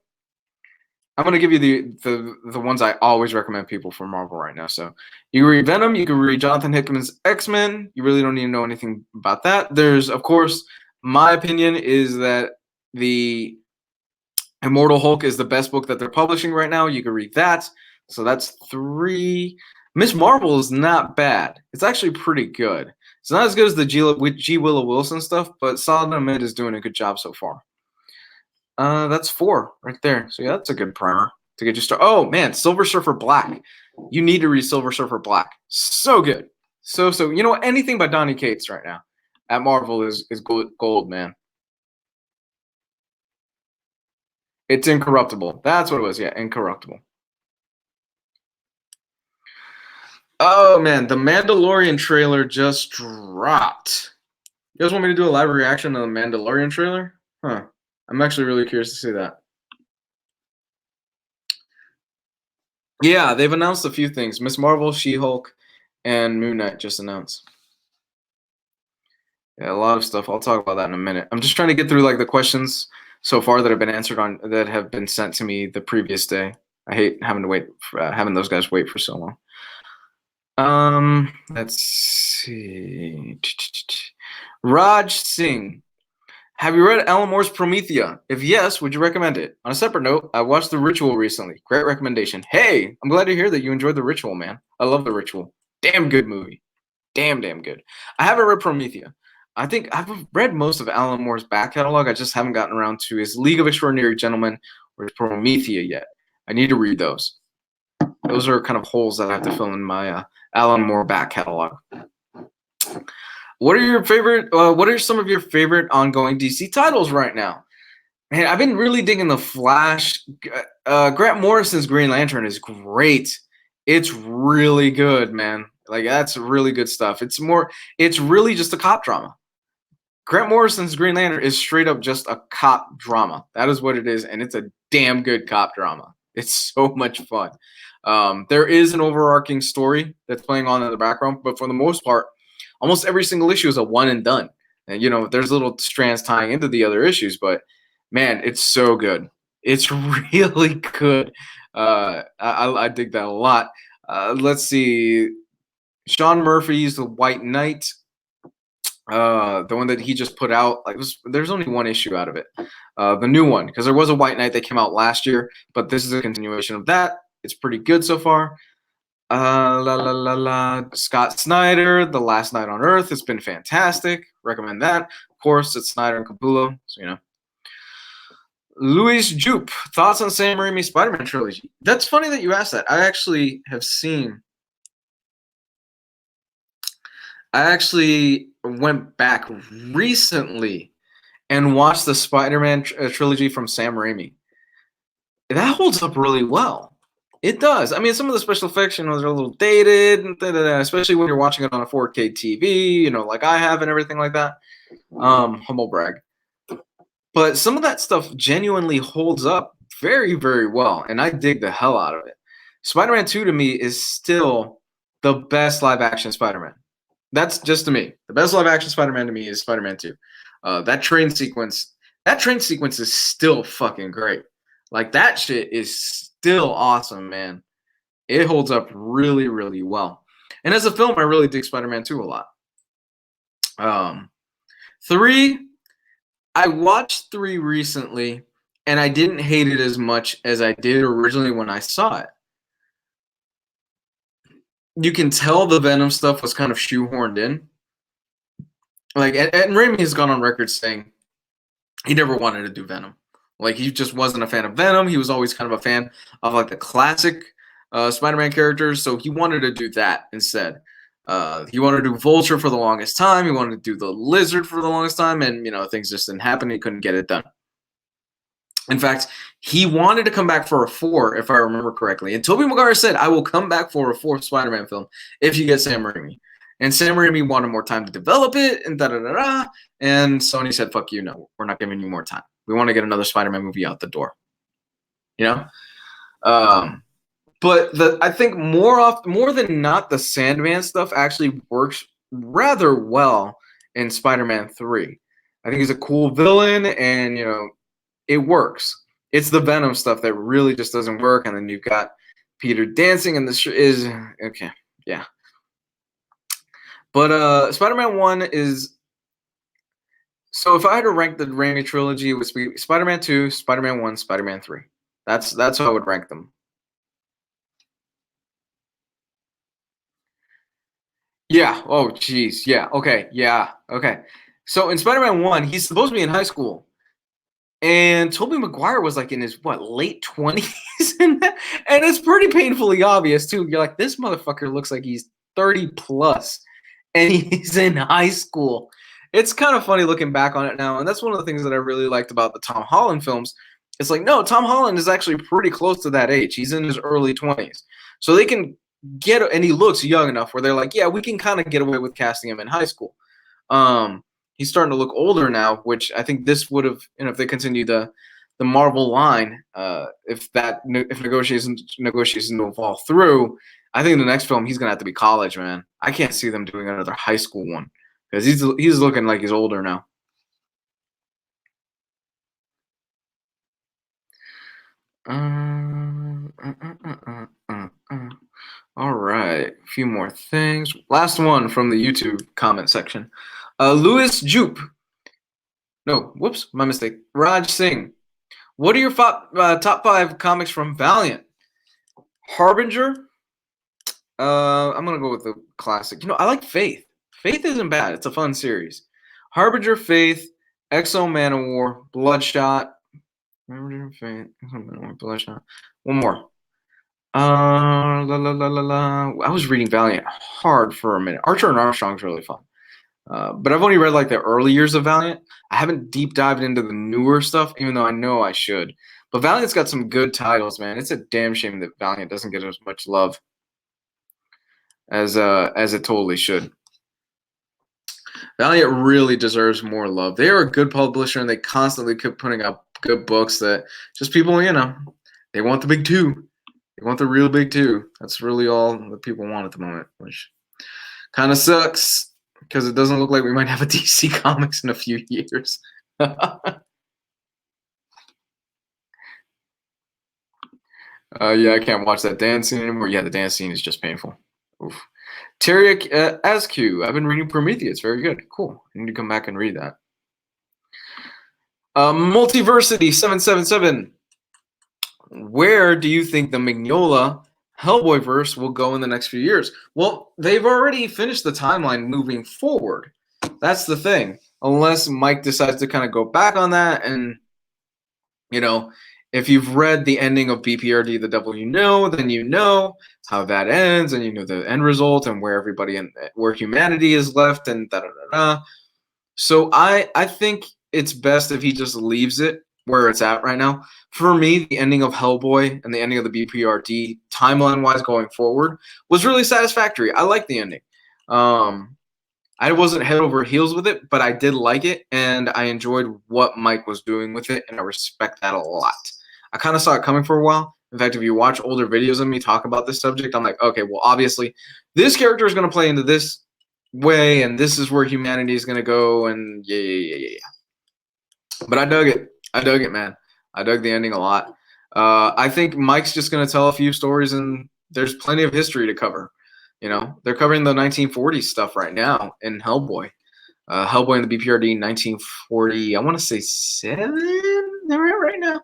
I'm going to give you the ones I always recommend people for Marvel right now. So you can read Venom. You can read Jonathan Hickman's X-Men. You really don't need to know anything about that. There's, of course, my opinion is that the Immortal Hulk is the best book that they're publishing right now. You can read that. So that's 3. Miss Marvel is not bad. It's actually pretty good. It's not as good as the G. Willow Wilson stuff, but Solid Ahmed is doing a good job so far. That's 4 right there. So yeah, that's a good primer to get you started. Oh man, Silver Surfer Black. You need to read Silver Surfer Black. So good. So you know what? Anything by Donny Cates right now at Marvel is gold, man. It's Incorruptible. That's what it was. Yeah, Incorruptible. Oh man, the Mandalorian trailer just dropped. You guys want me to do a live reaction to the Mandalorian trailer? Huh. I'm actually really curious to see that. Yeah, they've announced a few things. Miss Marvel, She-Hulk, and Moon Knight just announced. Yeah, a lot of stuff. I'll talk about that in a minute. I'm just trying to get through like the questions so far that have been answered on that have been sent to me the previous day. I hate having to wait for, having those guys wait for so long. Let's see. Raj Singh. Have you read Alan Moore's Promethea? If yes, would you recommend it? On a separate note, I watched The Ritual recently. Great recommendation. Hey, I'm glad to hear that you enjoyed The Ritual, man. I love The Ritual. Damn good movie. Damn good. I haven't read Promethea. I think I've read most of Alan Moore's back catalog. I just haven't gotten around to his League of Extraordinary Gentlemen or his Promethea yet. I need to read those. Those are kind of holes that I have to fill in my Alan Moore back catalog. What are your favorite? What are some of your favorite ongoing DC titles right now? Man, I've been really digging the Flash. Grant Morrison's Green Lantern is great. It's really good, man. Like that's really good stuff. It's really just a cop drama. Grant Morrison's Green Lantern is straight up just a cop drama. That is what it is, and it's a damn good cop drama. It's so much fun. There is an overarching story that's playing on in the background, but for the most part, almost every single issue is a one and done. And there's little strands tying into the other issues, but man, it's so good. It's really good. I dig that a lot. Let's see. Sean Murphy's The White Knight. The one that he just put out, there's only one issue out of it. The new one, because there was a White Knight that came out last year, but this is a continuation of that. It's pretty good so far. Scott Snyder, The Last Night on Earth. It's been fantastic. Recommend that. Of course, it's Snyder and Capullo, so Luis Jupe, thoughts on Sam Raimi's Spider-Man trilogy? That's funny that you asked that. I actually went back recently and watched the Spider-Man trilogy from Sam Raimi. That holds up really well. It does. I mean, some of the special effects, are a little dated, especially when you're watching it on a 4K TV, like I have and everything like that. Humble brag. But some of that stuff genuinely holds up very, very well, and I dig the hell out of it. Spider-Man 2 to me is still the best live-action Spider-Man. That's just to me. The best live-action Spider-Man to me is Spider-Man 2. That train sequence is still fucking great. Like, that shit is still awesome, man. It holds up really, really well. And as a film, I really dig Spider-Man 2 a lot. 3, I watched 3 recently, and I didn't hate it as much as I did originally when I saw it. You can tell the Venom stuff was kind of shoehorned in. Like, and Raimi has gone on record saying he never wanted to do Venom. Like, he just wasn't a fan of Venom. He was always kind of a fan of, like, the classic Spider-Man characters, so he wanted to do that instead. He wanted to do Vulture for the longest time. He wanted to do the Lizard for the longest time, and, things just didn't happen. He couldn't get it done. In fact, he wanted to come back for a 4, if I remember correctly. And Tobey Maguire said, I will come back for a 4th Spider-Man film if you get Sam Raimi. And Sam Raimi wanted more time to develop it, and da-da-da-da. And Sony said, fuck you, no, we're not giving you more time. We want to get another Spider-Man movie out the door. But I think more than not, the Sandman stuff actually works rather well in Spider-Man 3. I think he's a cool villain, and, it works. It's the Venom stuff that really just doesn't work, and then you've got Peter dancing, and this is okay, yeah. But Spider-Man 1 is. So if I had to rank the Raimi trilogy, it would be Spider-Man 2, Spider-Man 1, Spider-Man 3. That's how I would rank them. Yeah. Oh, jeez. Yeah. Okay. Yeah. Okay. So in Spider-Man 1, he's supposed to be in high school. And Tobey Maguire was like in his late 20s, and it's pretty painfully obvious too. You're like, this motherfucker looks like he's 30 plus, and he's in high school. It's kind of funny looking back on it now, and that's one of the things that I really liked about the Tom Holland films, It's like, no, Tom Holland is actually pretty close to that age. He's in his early 20s. So they can get, and he looks young enough where they're like, yeah, we can kind of get away with casting him in high school. He's starting to look older now, which I think this would have, if they continue the Marvel line, if negotiations don't fall through, I think the next film he's gonna have to be college, man. I can't see them doing another high school one because he's looking like he's older now. All right, a few more things. Last one from the YouTube comment section. Louis Jupe. No, whoops, my mistake. Raj Singh. What are your top 5 comics from Valiant? Harbinger. I'm gonna go with the classic. I like Faith. Faith isn't bad. It's a fun series. Harbinger, Faith, Exo Manowar, Bloodshot. Harbinger, Faith, Exo Manowar, Bloodshot. One more. I was reading Valiant hard for a minute. Archer and Armstrong's really fun. But I've only read like the early years of Valiant. I haven't deep dived into the newer stuff, even though I know I should. But Valiant's got some good titles, man. It's a damn shame that Valiant doesn't get as much love as it totally should. Valiant really deserves more love. They are a good publisher, and they constantly keep putting out good books that just people, they want the big two. They want the real big two. That's really all that people want at the moment, which kind of sucks because it doesn't look like we might have a DC Comics in a few years. Yeah, I can't watch that dance scene anymore. Yeah, the dance scene is just painful. Oof. Tariq Askew. I've been reading Prometheus. Very good. Cool. I need to come back and read that. Multiversity 777. Where do you think the Mignola Hellboy verse will go in the next few years? Well, they've already finished the timeline moving forward. That's the thing. Unless Mike decides to kind of go back on that, and if you've read the ending of BPRD, The Devil You Know, then you know how that ends, and you know the end result and where everybody where humanity is left, and da da da da. So I think it's best if he just leaves it where it's at right now. For me, the ending of Hellboy and the ending of the BPRD, timeline-wise going forward, was really satisfactory. I liked the ending. I wasn't head over heels with it, but I did like it, and I enjoyed what Mike was doing with it, and I respect that a lot. I kind of saw it coming for a while. In fact, if you watch older videos of me talk about this subject, I'm like, okay, well, obviously, this character is going to play into this way, and this is where humanity is going to go, and yeah. But I dug it. I dug it, man. I dug the ending a lot. I think Mike's just going to tell a few stories, and there's plenty of history to cover. They're covering the 1940s stuff right now in Hellboy. Hellboy and the BPRD 1940, I want to say 7, they're right now.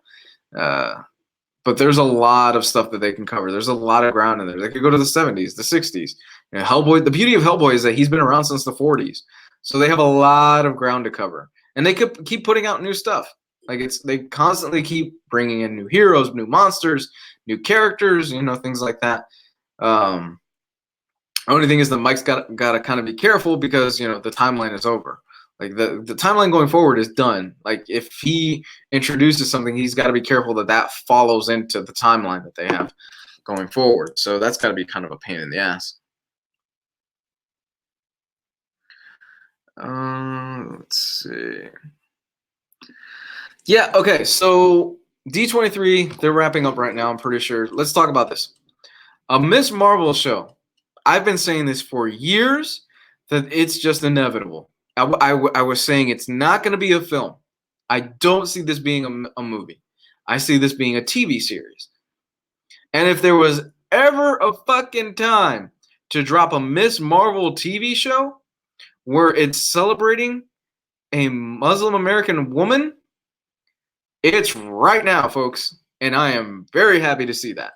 But there's a lot of stuff that they can cover. There's a lot of ground in there. They could go to the 70s, the 60s. Hellboy. The beauty of Hellboy is that he's been around since the 40s, so they have a lot of ground to cover, and they could keep putting out new stuff. Like they constantly keep bringing in new heroes, new monsters, new characters, things like that. Only thing is that Mike's got to kind of be careful because the timeline is over. Like the timeline going forward is done. Like if he introduces something, he's got to be careful that follows into the timeline that they have going forward. So that's got to be kind of a pain in the ass. Let's see. Yeah, okay. So D23, they're wrapping up right now, I'm pretty sure. Let's talk about this. A Miss Marvel show. I've been saying this for years that it's just inevitable. I was saying it's not going to be a film. I don't see this being a movie. I see this being a TV series. And if there was ever a fucking time to drop a Miss Marvel TV show where it's celebrating a Muslim American woman, it's right now, folks. And I am very happy to see that.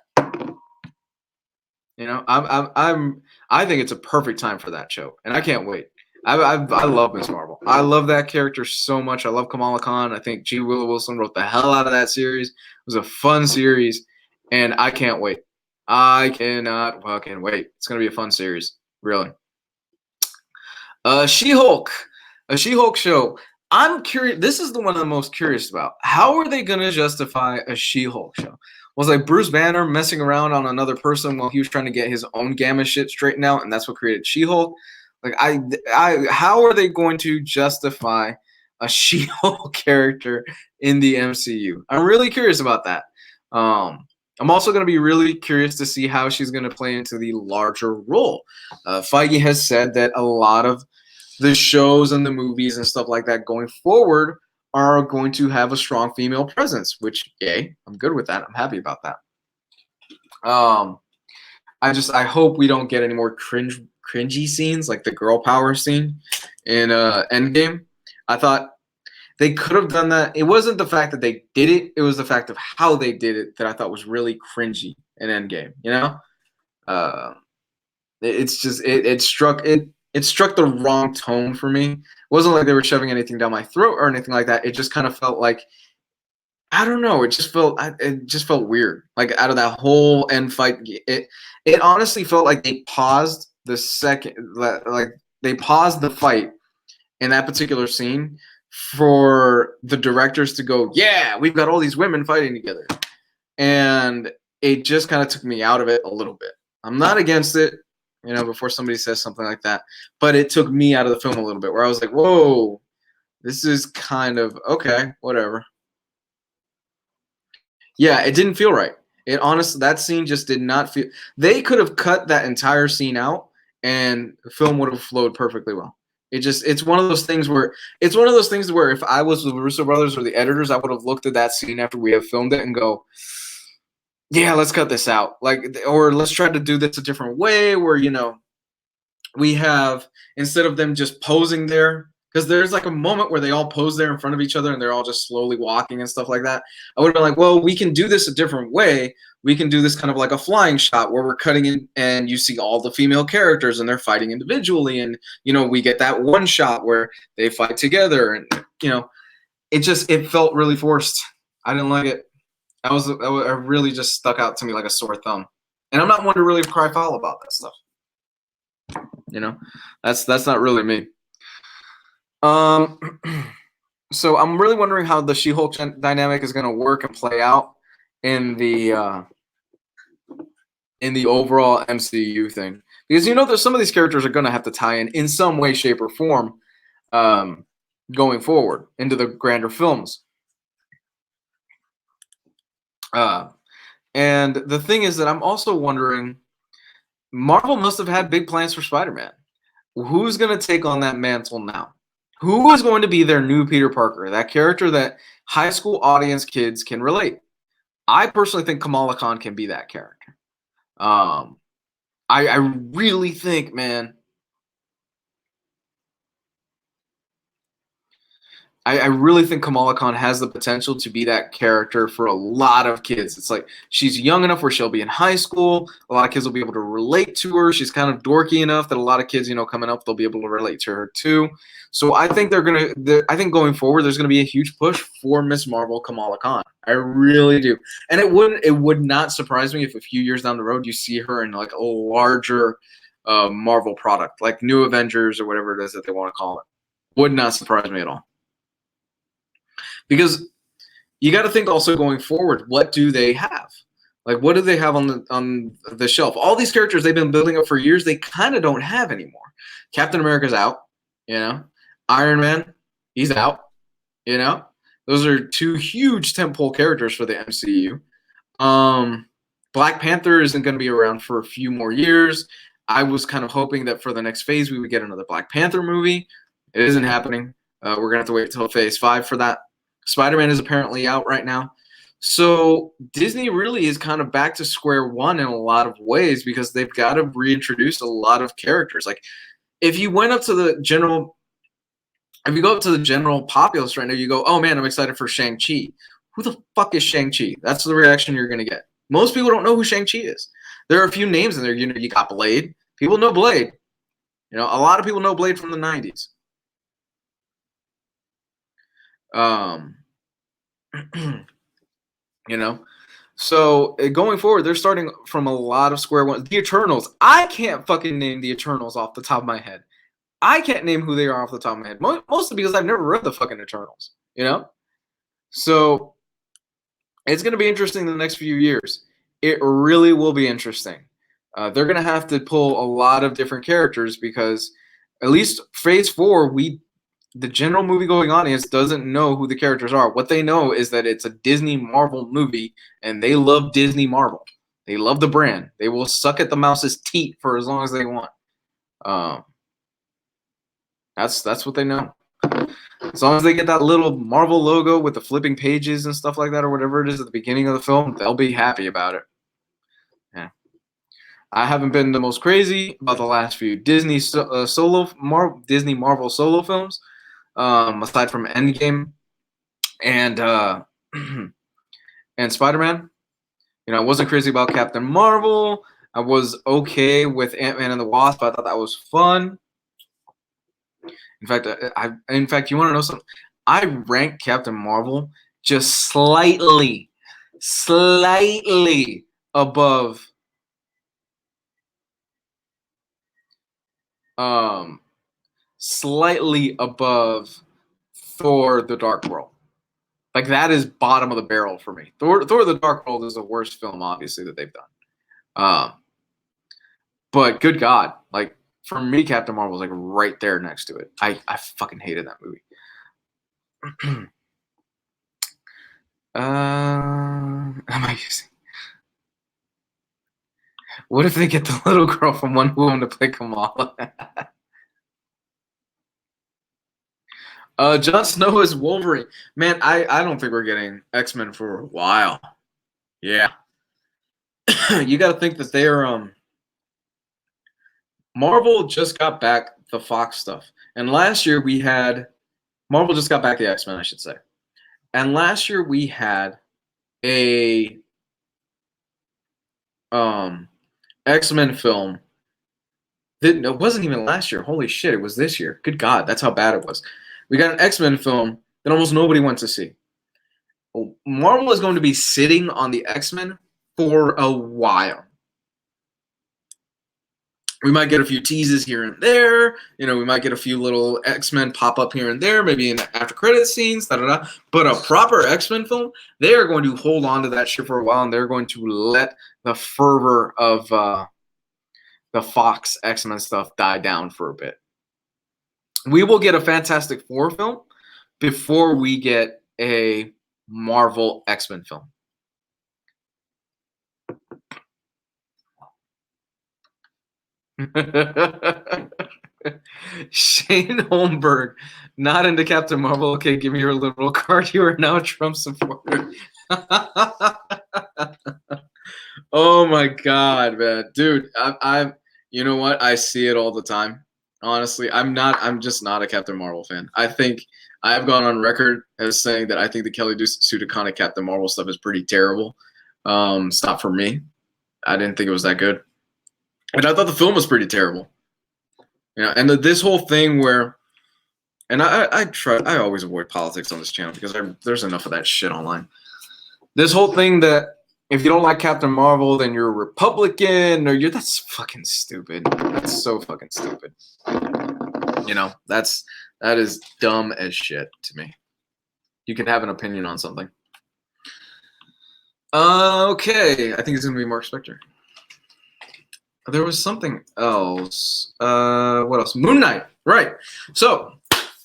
I think it's a perfect time for that show, and I can't wait. I love Miss Marvel. I love that character so much. I love Kamala Khan. I think G. Willow Wilson wrote the hell out of that series. It was a fun series, and I can't wait. I cannot fucking wait. It's gonna be a fun series, really. She-Hulk, a She-Hulk show. I'm curious. This is the one I'm most curious about. How are they going to justify a She-Hulk show? Was like Bruce Banner messing around on another person while he was trying to get his own Gamma shit straightened out, and that's what created She-Hulk? Like, how are they going to justify a She-Hulk character in the MCU? I'm really curious about that. I'm also going to be really curious to see how she's going to play into the larger role. Feige has said that a lot of the shows and the movies and stuff like that going forward are going to have a strong female presence, which, yay, I'm good with that. I'm happy about that. I hope we don't get any more cringy scenes like the girl power scene in Endgame. I thought they could have done that. It wasn't the fact that they did it; it was the fact of how they did it that I thought was really cringy in Endgame. You know, it's just it struck the wrong tone for me. It wasn't like they were shoving anything down my throat or anything like that. It just kind of felt like, I don't know. It just felt weird. Like out of that whole end fight, it honestly felt like they paused the second, like they paused the fight in that particular scene for the directors to go, yeah, we've got all these women fighting together, and it just kind of took me out of it a little bit. I'm not against it, you know, before somebody says something like that, but it took me out of the film a little bit, where I was like, whoa, this is kind of okay, whatever. Yeah, it didn't feel right. It honestly, that scene just did not feel. They could have cut that entire scene out, and the film would have flowed perfectly well. It's one of those things where if I was the Russo brothers or the editors, I would have looked at that scene after we have filmed it and go, yeah, let's cut this out. Like, or let's try to do this a different way where, you know, we have, instead of them just posing there, because there's like a moment where they all pose there in front of each other and they're all just slowly walking and stuff like that. I would have been like, well, we can do this a different way. We can do this kind of like a flying shot where we're cutting in and you see all the female characters and they're fighting individually. And, you know, we get that one shot where they fight together. And, you know, it felt really forced. I didn't like it. It really just stuck out to me like a sore thumb. And I'm not one to really cry foul about that stuff. You know, that's not really me. So I'm really wondering how the She-Hulk dynamic is going to work and play out in the overall MCU thing, because, you know, there's some of these characters are going to have to tie in some way, shape, or form going forward into the grander films. And the thing is that I'm also wondering, Marvel must have had big plans for Spider-Man. Who's going to take on that mantle now? Who is going to be their new Peter Parker, that character that high school audience kids can relate? I personally think Kamala Khan can be that character. I really think, man, I really think Kamala Khan has the potential to be that character for a lot of kids. It's like she's young enough where she'll be in high school. A lot of kids will be able to relate to her. She's kind of dorky enough that a lot of kids, you know, coming up, they'll be able to relate to her too. So I think I think going forward, there's gonna be a huge push for Miss Marvel Kamala Khan. I really do, and it would not surprise me if a few years down the road you see her in like a larger Marvel product, like New Avengers or whatever it is that they want to call it. Would not surprise me at all. Because you got to think also going forward, what do they have? Like, what do they have on the shelf? All these characters they've been building up for years, they kind of don't have anymore. Captain America's out, you know. Iron Man, he's out, you know. Those are two huge tentpole characters for the MCU. Black Panther isn't going to be around for a few more years. I was kind of hoping that for the next phase we would get another Black Panther movie. It isn't happening. We're going to have to wait until phase 5 for that. Spider-Man is apparently out right now. So Disney really is kind of back to square one in a lot of ways, because they've got to reintroduce a lot of characters. Like, if you go up to the general populace right now, you go, oh man, I'm excited for Shang-Chi. Who the fuck is Shang-Chi? That's the reaction you're going to get. Most people don't know who Shang-Chi is. There are a few names in there. You know, you got Blade. People know Blade. You know, a lot of people know Blade from the 90s. You know, so going forward, they're starting from a lot of square one. The Eternals. I can't fucking name the Eternals off the top of my head. I can't name who they are off the top of my head, mostly because I've never read the fucking Eternals, you know? So it's going to be interesting in the next few years. It really will be interesting. They're going to have to pull a lot of different characters because at least Phase 4, the general movie-going audience doesn't know who the characters are. What they know is that it's a Disney Marvel movie, and they love Disney Marvel. They love the brand. They will suck at the mouse's teat for as long as they want. That's what they know. As long as they get that little Marvel logo with the flipping pages and stuff like that, or whatever it is at the beginning of the film, they'll be happy about it. Yeah. I haven't been the most crazy about the last few Disney Disney Marvel solo films, aside from Endgame and and Spider-Man. You know, I wasn't crazy about Captain Marvel. I was okay with Ant-Man and the Wasp. I thought that was fun. In fact, you want to know something? I rank Captain Marvel just slightly above Thor: The Dark World. Like, that is bottom of the barrel for me. Thor: The Dark World is the worst film, obviously, that they've done. But good God, like, for me, Captain Marvel was like right there next to it. I fucking hated that movie. Am I using? What if they get the little girl from Wonder Woman to play Kamala? Jon Snow is Wolverine. Man, I don't think we're getting X-Men for a while. Yeah. You got to think that they're Marvel just got back the Fox stuff. And last year we had Marvel just got back the X-Men, I should say. And last year we had a X-Men film. It wasn't even last year. Holy shit, it was this year. Good God, that's how bad it was. We got an X-Men film that almost nobody went to see. Marvel is going to be sitting on the X-Men for a while. We might get a few teases here and there. You know, we might get a few little X-Men pop up here and there, maybe in the after credit scenes, da-da-da. But a proper X-Men film, they are going to hold on to that shit for a while, and they're going to let the fervor of the Fox X-Men stuff die down for a bit. We will get a Fantastic Four film before we get a Marvel X-Men film. Shane Holmberg, not into Captain Marvel. Okay, give me your liberal card. You are now a Trump supporter. Oh my God, man, dude, I'm. You know what? I see it all the time. Honestly, I'm just not a Captain Marvel fan. I think I have gone on record as saying that I think the Kelly Sue DeConnick Captain Marvel stuff is pretty terrible. It's not for me. I didn't think it was that good. And I thought the film was pretty terrible. You know, and this whole thing where, and I always avoid politics on this channel because there's enough of that shit online. This whole thing that if you don't like Captain Marvel, then you're a Republican, or that's fucking stupid. That's so fucking stupid. You know, that is dumb as shit to me. You can have an opinion on something. Okay, I think it's gonna be Mark Spector. There was something else. What else? Moon Knight. Right. So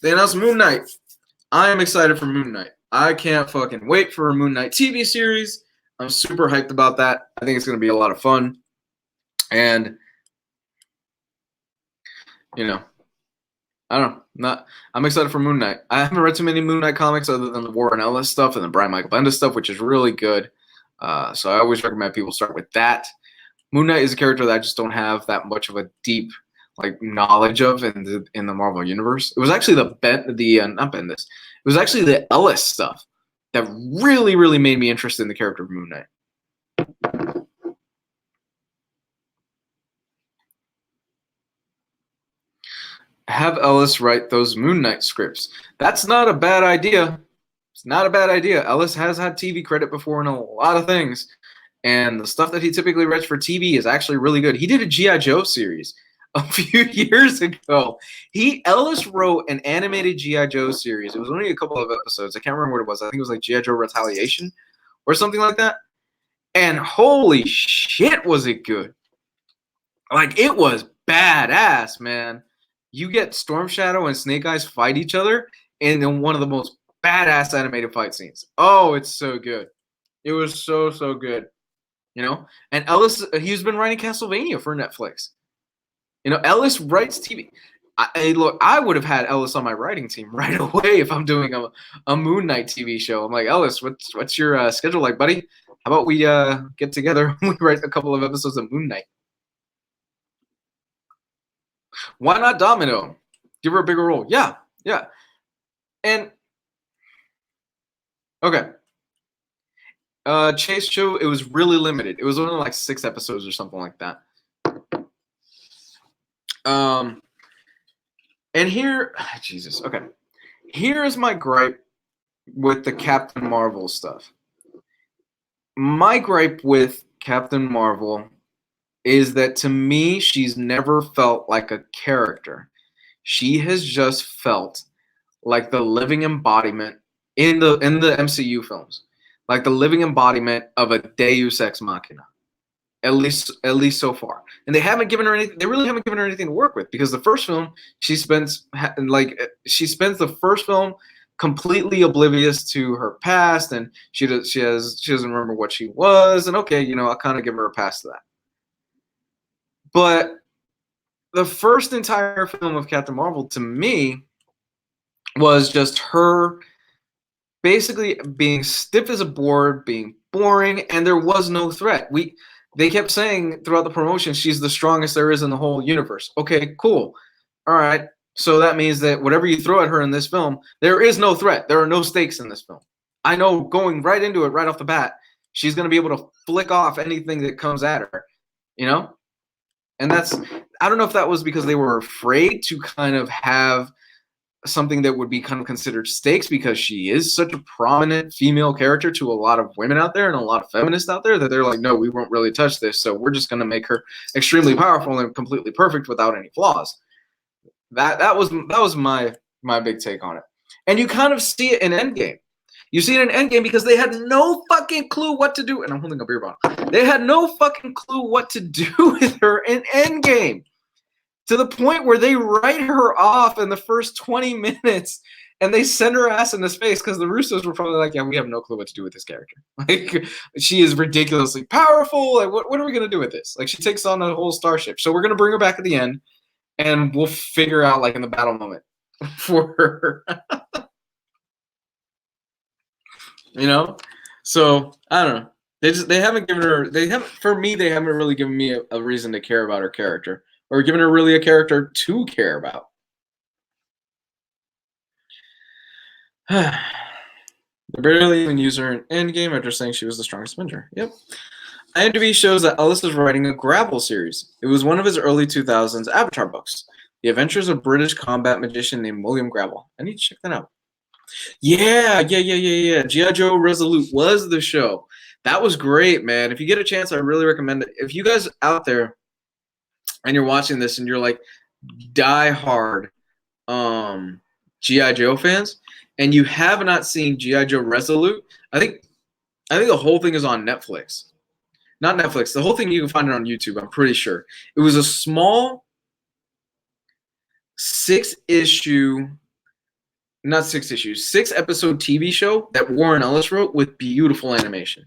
they announced Moon Knight. I am excited for Moon Knight. I can't fucking wait for a Moon Knight TV series. I'm super hyped about that. I think it's going to be a lot of fun. And, you know, I don't know. I'm excited for Moon Knight. I haven't read too many Moon Knight comics other than the Warren Ellis stuff and the Brian Michael Bendis stuff, which is really good. So I always recommend people start with that. Moon Knight is a character that I just don't have that much of a deep knowledge of in the Marvel universe. It was actually not Bendis. It was actually the Ellis stuff that really, really made me interested in the character of Moon Knight. Have Ellis write those Moon Knight scripts. That's not a bad idea. It's not a bad idea. Ellis has had TV credit before in a lot of things. And the stuff that he typically writes for TV is actually really good. He did a G.I. Joe series, a few years ago. Ellis wrote an animated G.I. Joe series. It was only a couple of episodes. I can't remember what it was. I think it was like G.I. Joe Retaliation or something like that. And holy shit, was it good. Like, it was badass, man. You get Storm Shadow and Snake Eyes fight each other in one of the most badass animated fight scenes. Oh, it's so good. It was so, so good. You know? And Ellis, he's been writing Castlevania for Netflix. You know, Ellis writes TV. Look, I would have had Ellis on my writing team right away if I'm doing a Moon Knight TV show. I'm like, Ellis, what's your schedule like, buddy? How about we get together and we write a couple of episodes of Moon Knight? Why not Domino? Give her a bigger role. Yeah, yeah. And okay. Chase show, it was really limited. It was only like 6 episodes or something like that. And here, Jesus, okay. Here is my gripe with the Captain Marvel stuff. My gripe with Captain Marvel is that, to me, she's never felt like a character. She has just felt like the living embodiment in the MCU films, like the living embodiment of a Deus Ex Machina. At least so far. And they haven't given her anything. They really haven't given her anything to work with, because the first film she spends the first film completely oblivious to her past, and she doesn't remember what she was. And okay, you know, I'll kind of give her a pass to that. But the first entire film of Captain Marvel, to me, was just her basically being stiff as a board, being boring, and there was no threat. They kept saying throughout the promotion, she's the strongest there is in the whole universe. Okay, cool. All right. So that means that whatever you throw at her in this film, there is no threat. There are no stakes in this film. I know going right into it, right off the bat, she's going to be able to flick off anything that comes at her, you know? And I don't know if that was because they were afraid to kind of have something that would be kind of considered stakes, because she is such a prominent female character to a lot of women out there and a lot of feminists out there, that they're like, no, we won't really touch this, so we're just going to make her extremely powerful and completely perfect without any flaws. That was my big take on it. And you kind of see it in Endgame. You see it in Endgame because they had no fucking clue what to do. And I'm holding a beer bottle. They had no fucking clue what to do with her in Endgame, to the point where they write her off in the first 20 minutes and they send her ass into space, because the Russos were probably like, yeah, we have no clue what to do with this character. Like, she is ridiculously powerful. Like, what are we going to do with this? Like, she takes on a whole starship. So we're going to bring her back at the end and we'll figure out, like, in the battle moment for her. You know? So, I don't know. They haven't given her, for me, they haven't really given me a reason to care about her character, or given her really a character to care about. They barely even use her in Endgame after saying she was the strongest Avenger. Yep. IMDb shows that Ellis is writing a Grapple series. It was one of his early 2000s Avatar books. The Adventures of a British combat magician named William Grapple. I need to check that out. Yeah. G.I. Joe Resolute was the show. That was great, man. If you get a chance, I really recommend it. If you guys out there and you're watching this and you're like die-hard G.I. Joe fans, and you have not seen G.I. Joe Resolute, I think the whole thing is on Netflix. Not Netflix. The whole thing, you can find it on YouTube, I'm pretty sure. It was a small 6-episode TV show that Warren Ellis wrote with beautiful animation.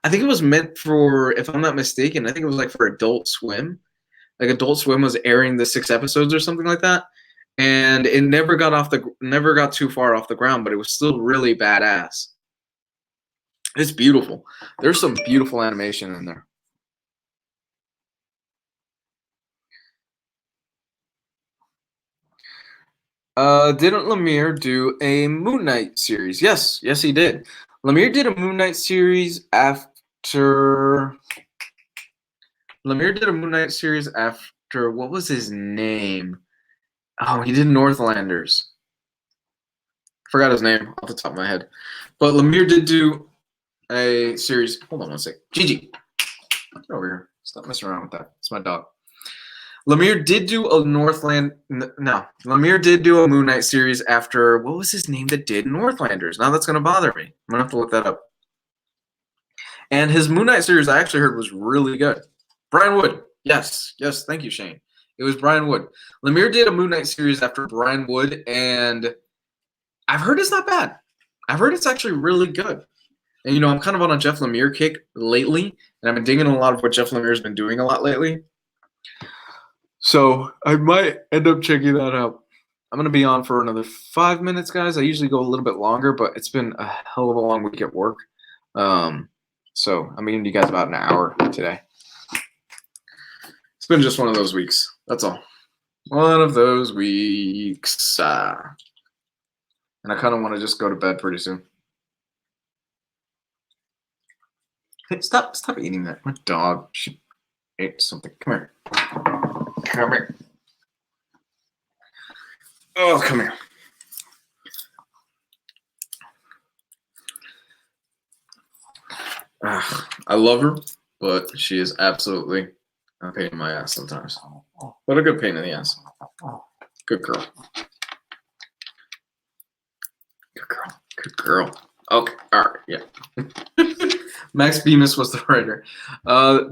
I think it was meant for, if I'm not mistaken, I think it was like for Adult Swim. Like Adult Swim was airing the 6 episodes or something like that. And it never got too far off the ground, but it was still really badass. It's beautiful. There's some beautiful animation in there. Didn't Lemire do a Moon Knight series? Yes, he did. Lemire did a Moon Knight series after. What was his name? Oh, he did Northlanders. Forgot his name off the top of my head. But Lemire did do a series. Hold on one sec. Gigi, get over here. Stop messing around with that. It's my dog. Lemire did do a Lemire did do a Moon Knight series after, what was his name that did Northlanders? Now that's going to bother me. I'm going to have to look that up. And his Moon Knight series I actually heard was really good. Brian Wood. Yes. Yes. Thank you, Shane. It was Brian Wood. Lemire did a Moon Knight series after Brian Wood, and I've heard it's not bad. I've heard it's actually really good. And, you know, I'm kind of on a Jeff Lemire kick lately, and I've been digging a lot of what Jeff Lemire's been doing a lot lately. So I might end up checking that out. I'm going to be on for another 5 minutes, guys. I usually go a little bit longer, but it's been a hell of a long week at work. So I'm meeting you guys about an hour today. It's been just one of those weeks. That's all. One of those weeks. And I kind of want to just go to bed pretty soon. Hey, stop eating that. My dog, she ate something. Come here. Come here. Oh, come here. I love her, but she is absolutely a pain in my ass sometimes. But a good pain in the ass. Good girl. Good girl. Good girl. Okay. All right. Yeah. Max Bemis was the writer.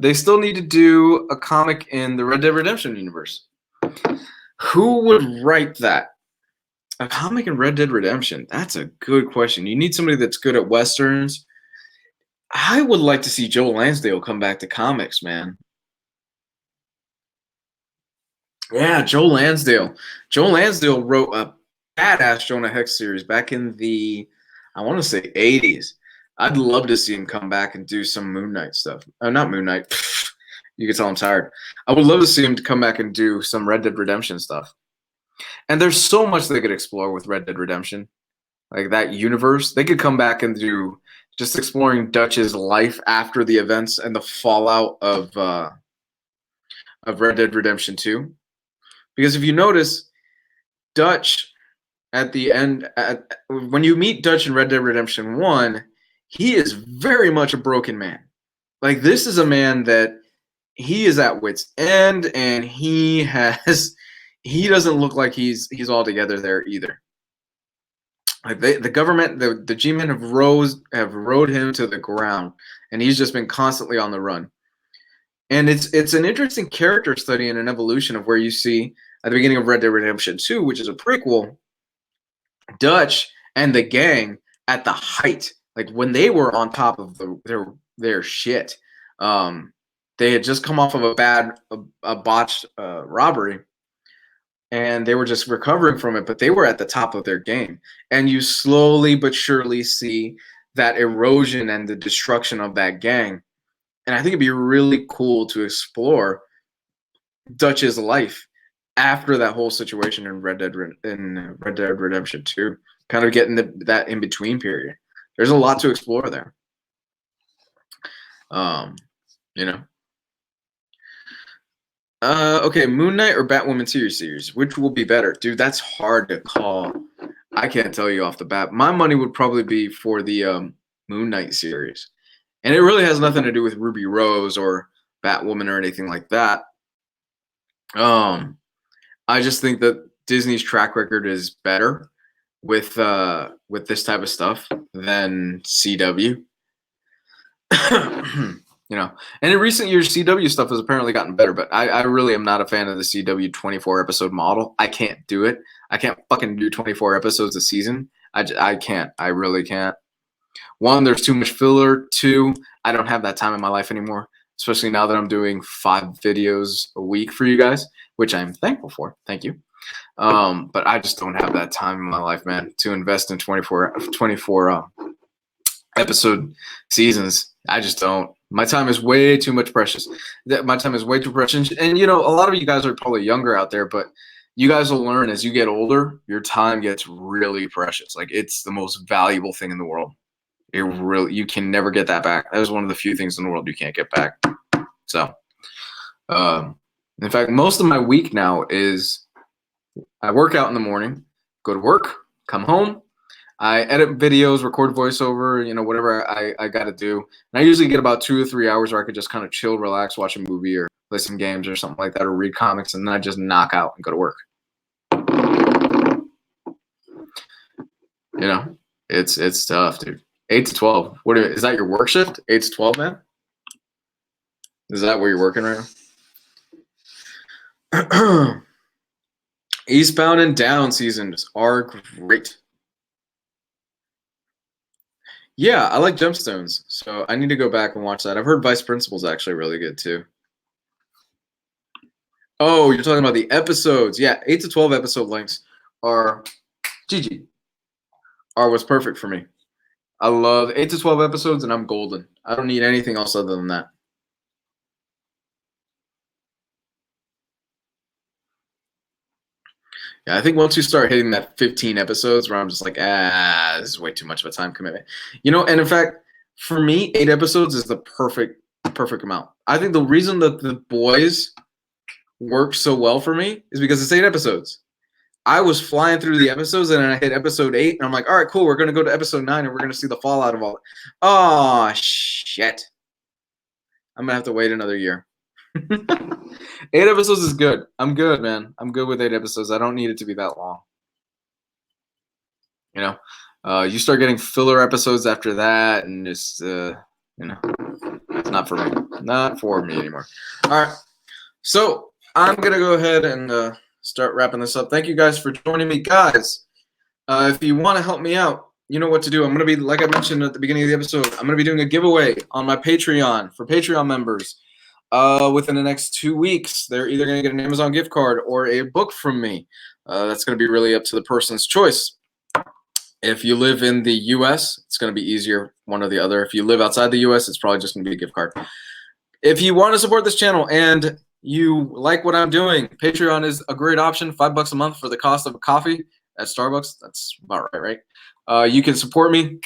They still need to do a comic in the Red Dead Redemption universe. Who would write that? A comic in Red Dead Redemption? That's a good question. You need somebody that's good at Westerns. I would like to see Joe Lansdale come back to comics, man. Yeah, Joe Lansdale. Joe Lansdale wrote a badass Jonah Hex series back in the, I want to say, 80s. I'd love to see him come back and do some Moon Knight stuff. Not Moon Knight. You can tell I'm tired. I would love to see him to come back and do some Red Dead Redemption stuff. And there's so much they could explore with Red Dead Redemption. Like that universe. They could come back and do just exploring Dutch's life after the events and the fallout of Red Dead Redemption 2. Because if you notice, Dutch at the end, when you meet Dutch in Red Dead Redemption 1, he is very much a broken man. Like, this is a man that he is at wit's end, and he doesn't look like he's all together there either. Like the government, the G-men have rode him to the ground, and he's just been constantly on the run. And it's an interesting character study and an evolution of where you see at the beginning of Red Dead Redemption 2, which is a prequel, Dutch and the gang at the height, like when they were on top of their shit. They had just come off of a botched robbery, and they were just recovering from it, but they were at the top of their game. And you slowly but surely see that erosion and the destruction of that gang. And I think it'd be really cool to explore Dutch's life after that whole situation in Red Dead Redemption 2, kind of getting that in between period. There's a lot to explore there. You know. Okay, Moon Knight or Batwoman series? Which will be better? Dude, that's hard to call. I can't tell you off the bat. My money would probably be for the Moon Knight series. And it really has nothing to do with Ruby Rose or Batwoman or anything like that. I just think that Disney's track record is better with this type of stuff than CW. You know, and in recent years, CW stuff has apparently gotten better, but I really am not a fan of the CW 24 episode model. I can't do it. I can't fucking do 24 episodes a season. I can't. I really can't. One, there's too much filler. Two, I don't have that time in my life anymore, especially now that I'm doing 5 videos a week for you guys, which I'm thankful for. Thank you. But I just don't have that time in my life, man, to invest in 24 episode seasons. I just don't. My time is way too much precious. My time is way too precious. And, you know, a lot of you guys are probably younger out there, but you guys will learn as you get older, your time gets really precious. Like, it's the most valuable thing in the world. You can never get that back. That is one of the few things in the world you can't get back. So, in fact, most of my week now is I work out in the morning, go to work, come home, I edit videos, record voiceover, you know, whatever I got to do. And I usually get about 2 or 3 hours where I could just kind of chill, relax, watch a movie or play some games or something like that, or read comics, and then I just knock out and go to work. You know, it's tough, dude. 8 to 12. Is that your work shift? 8 to 12, man? Is that where you're working right now? Eastbound and Down seasons are great. Yeah, I like Gemstones, so I need to go back and watch that. I've heard Vice Principal's actually really good too. Oh, you're talking about the episodes. Yeah, 8 to 12 episode lengths are what's perfect for me. I love 8 to 12 episodes, and I'm golden. I don't need anything else other than that. Yeah, I think once you start hitting that 15 episodes where I'm just like, this is way too much of a time commitment. You know, and in fact, for me, 8 episodes is the perfect amount. I think the reason that The Boys works so well for me is because it's 8 episodes. I was flying through the episodes, and then I hit episode 8, and I'm like, all right, cool, we're going to go to episode 9, and we're going to see the fallout of all it. Oh, shit. I'm going to have to wait another year. 8 episodes is good. I'm good, man. I'm good with 8 episodes. I don't need it to be that long. You know, you start getting filler episodes after that, and it's, you know, it's not for me. Not for me anymore. All right. So I'm going to go ahead and start wrapping this up. Thank you guys for joining me. Guys, if you want to help me out, you know what to do. I'm going to be, like I mentioned at the beginning of the episode, I'm going to be doing a giveaway on my Patreon for Patreon members. Within the next 2 weeks, they're either going to get an Amazon gift card or a book from me. That's going to be really up to the person's choice. If you live in the U.S., it's going to be easier, one or the other. If you live outside the U.S., it's probably just going to be a gift card. If you want to support this channel and you like what I'm doing, Patreon is a great option. $5 a month for the cost of a coffee at Starbucks. That's about right? You can support me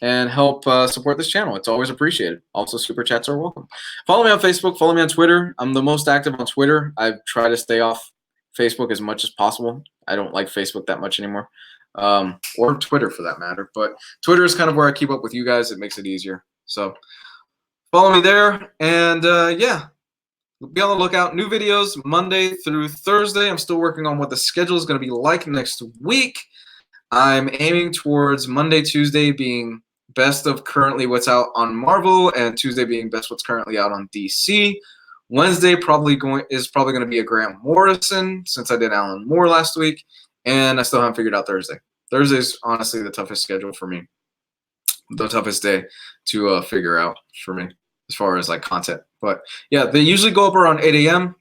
and help support this channel. It's always appreciated. Also, super chats are welcome. Follow me on Facebook. Follow me on Twitter. I'm the most active on Twitter. I try to stay off Facebook as much as possible. I don't like Facebook that much anymore, or Twitter for that matter. But Twitter is kind of where I keep up with you guys. It makes it easier. So follow me there. And yeah, be on the lookout. New videos Monday through Thursday. I'm still working on what the schedule is going to be like next week. I'm aiming towards Monday, Tuesday being best of currently what's out on Marvel, and Tuesday being best what's currently out on DC. Wednesday is probably going to be a Grant Morrison, since I did Alan Moore last week, and I still haven't figured out Thursday. Thursday's honestly the toughest schedule for me, the toughest day to figure out for me as far as like content. But yeah, they usually go up around 8 a.m.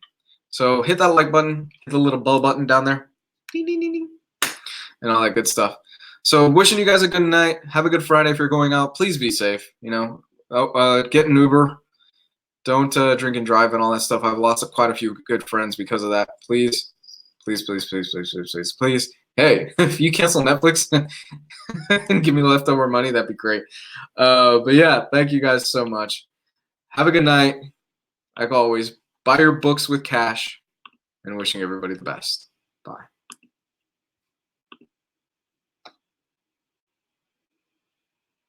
So hit that like button, hit the little bell button down there, ding, ding, ding, ding, and all that good stuff. So wishing you guys a good night. Have a good Friday if you're going out. Please be safe. You know, get an Uber. Don't drink and drive and all that stuff. I've lost quite a few good friends because of that. Please, please, please, please, please, please, please, please. Hey, if you cancel Netflix and give me leftover money, that'd be great. But yeah, thank you guys so much. Have a good night. Like always, buy your books with cash, and wishing everybody the best. Bye.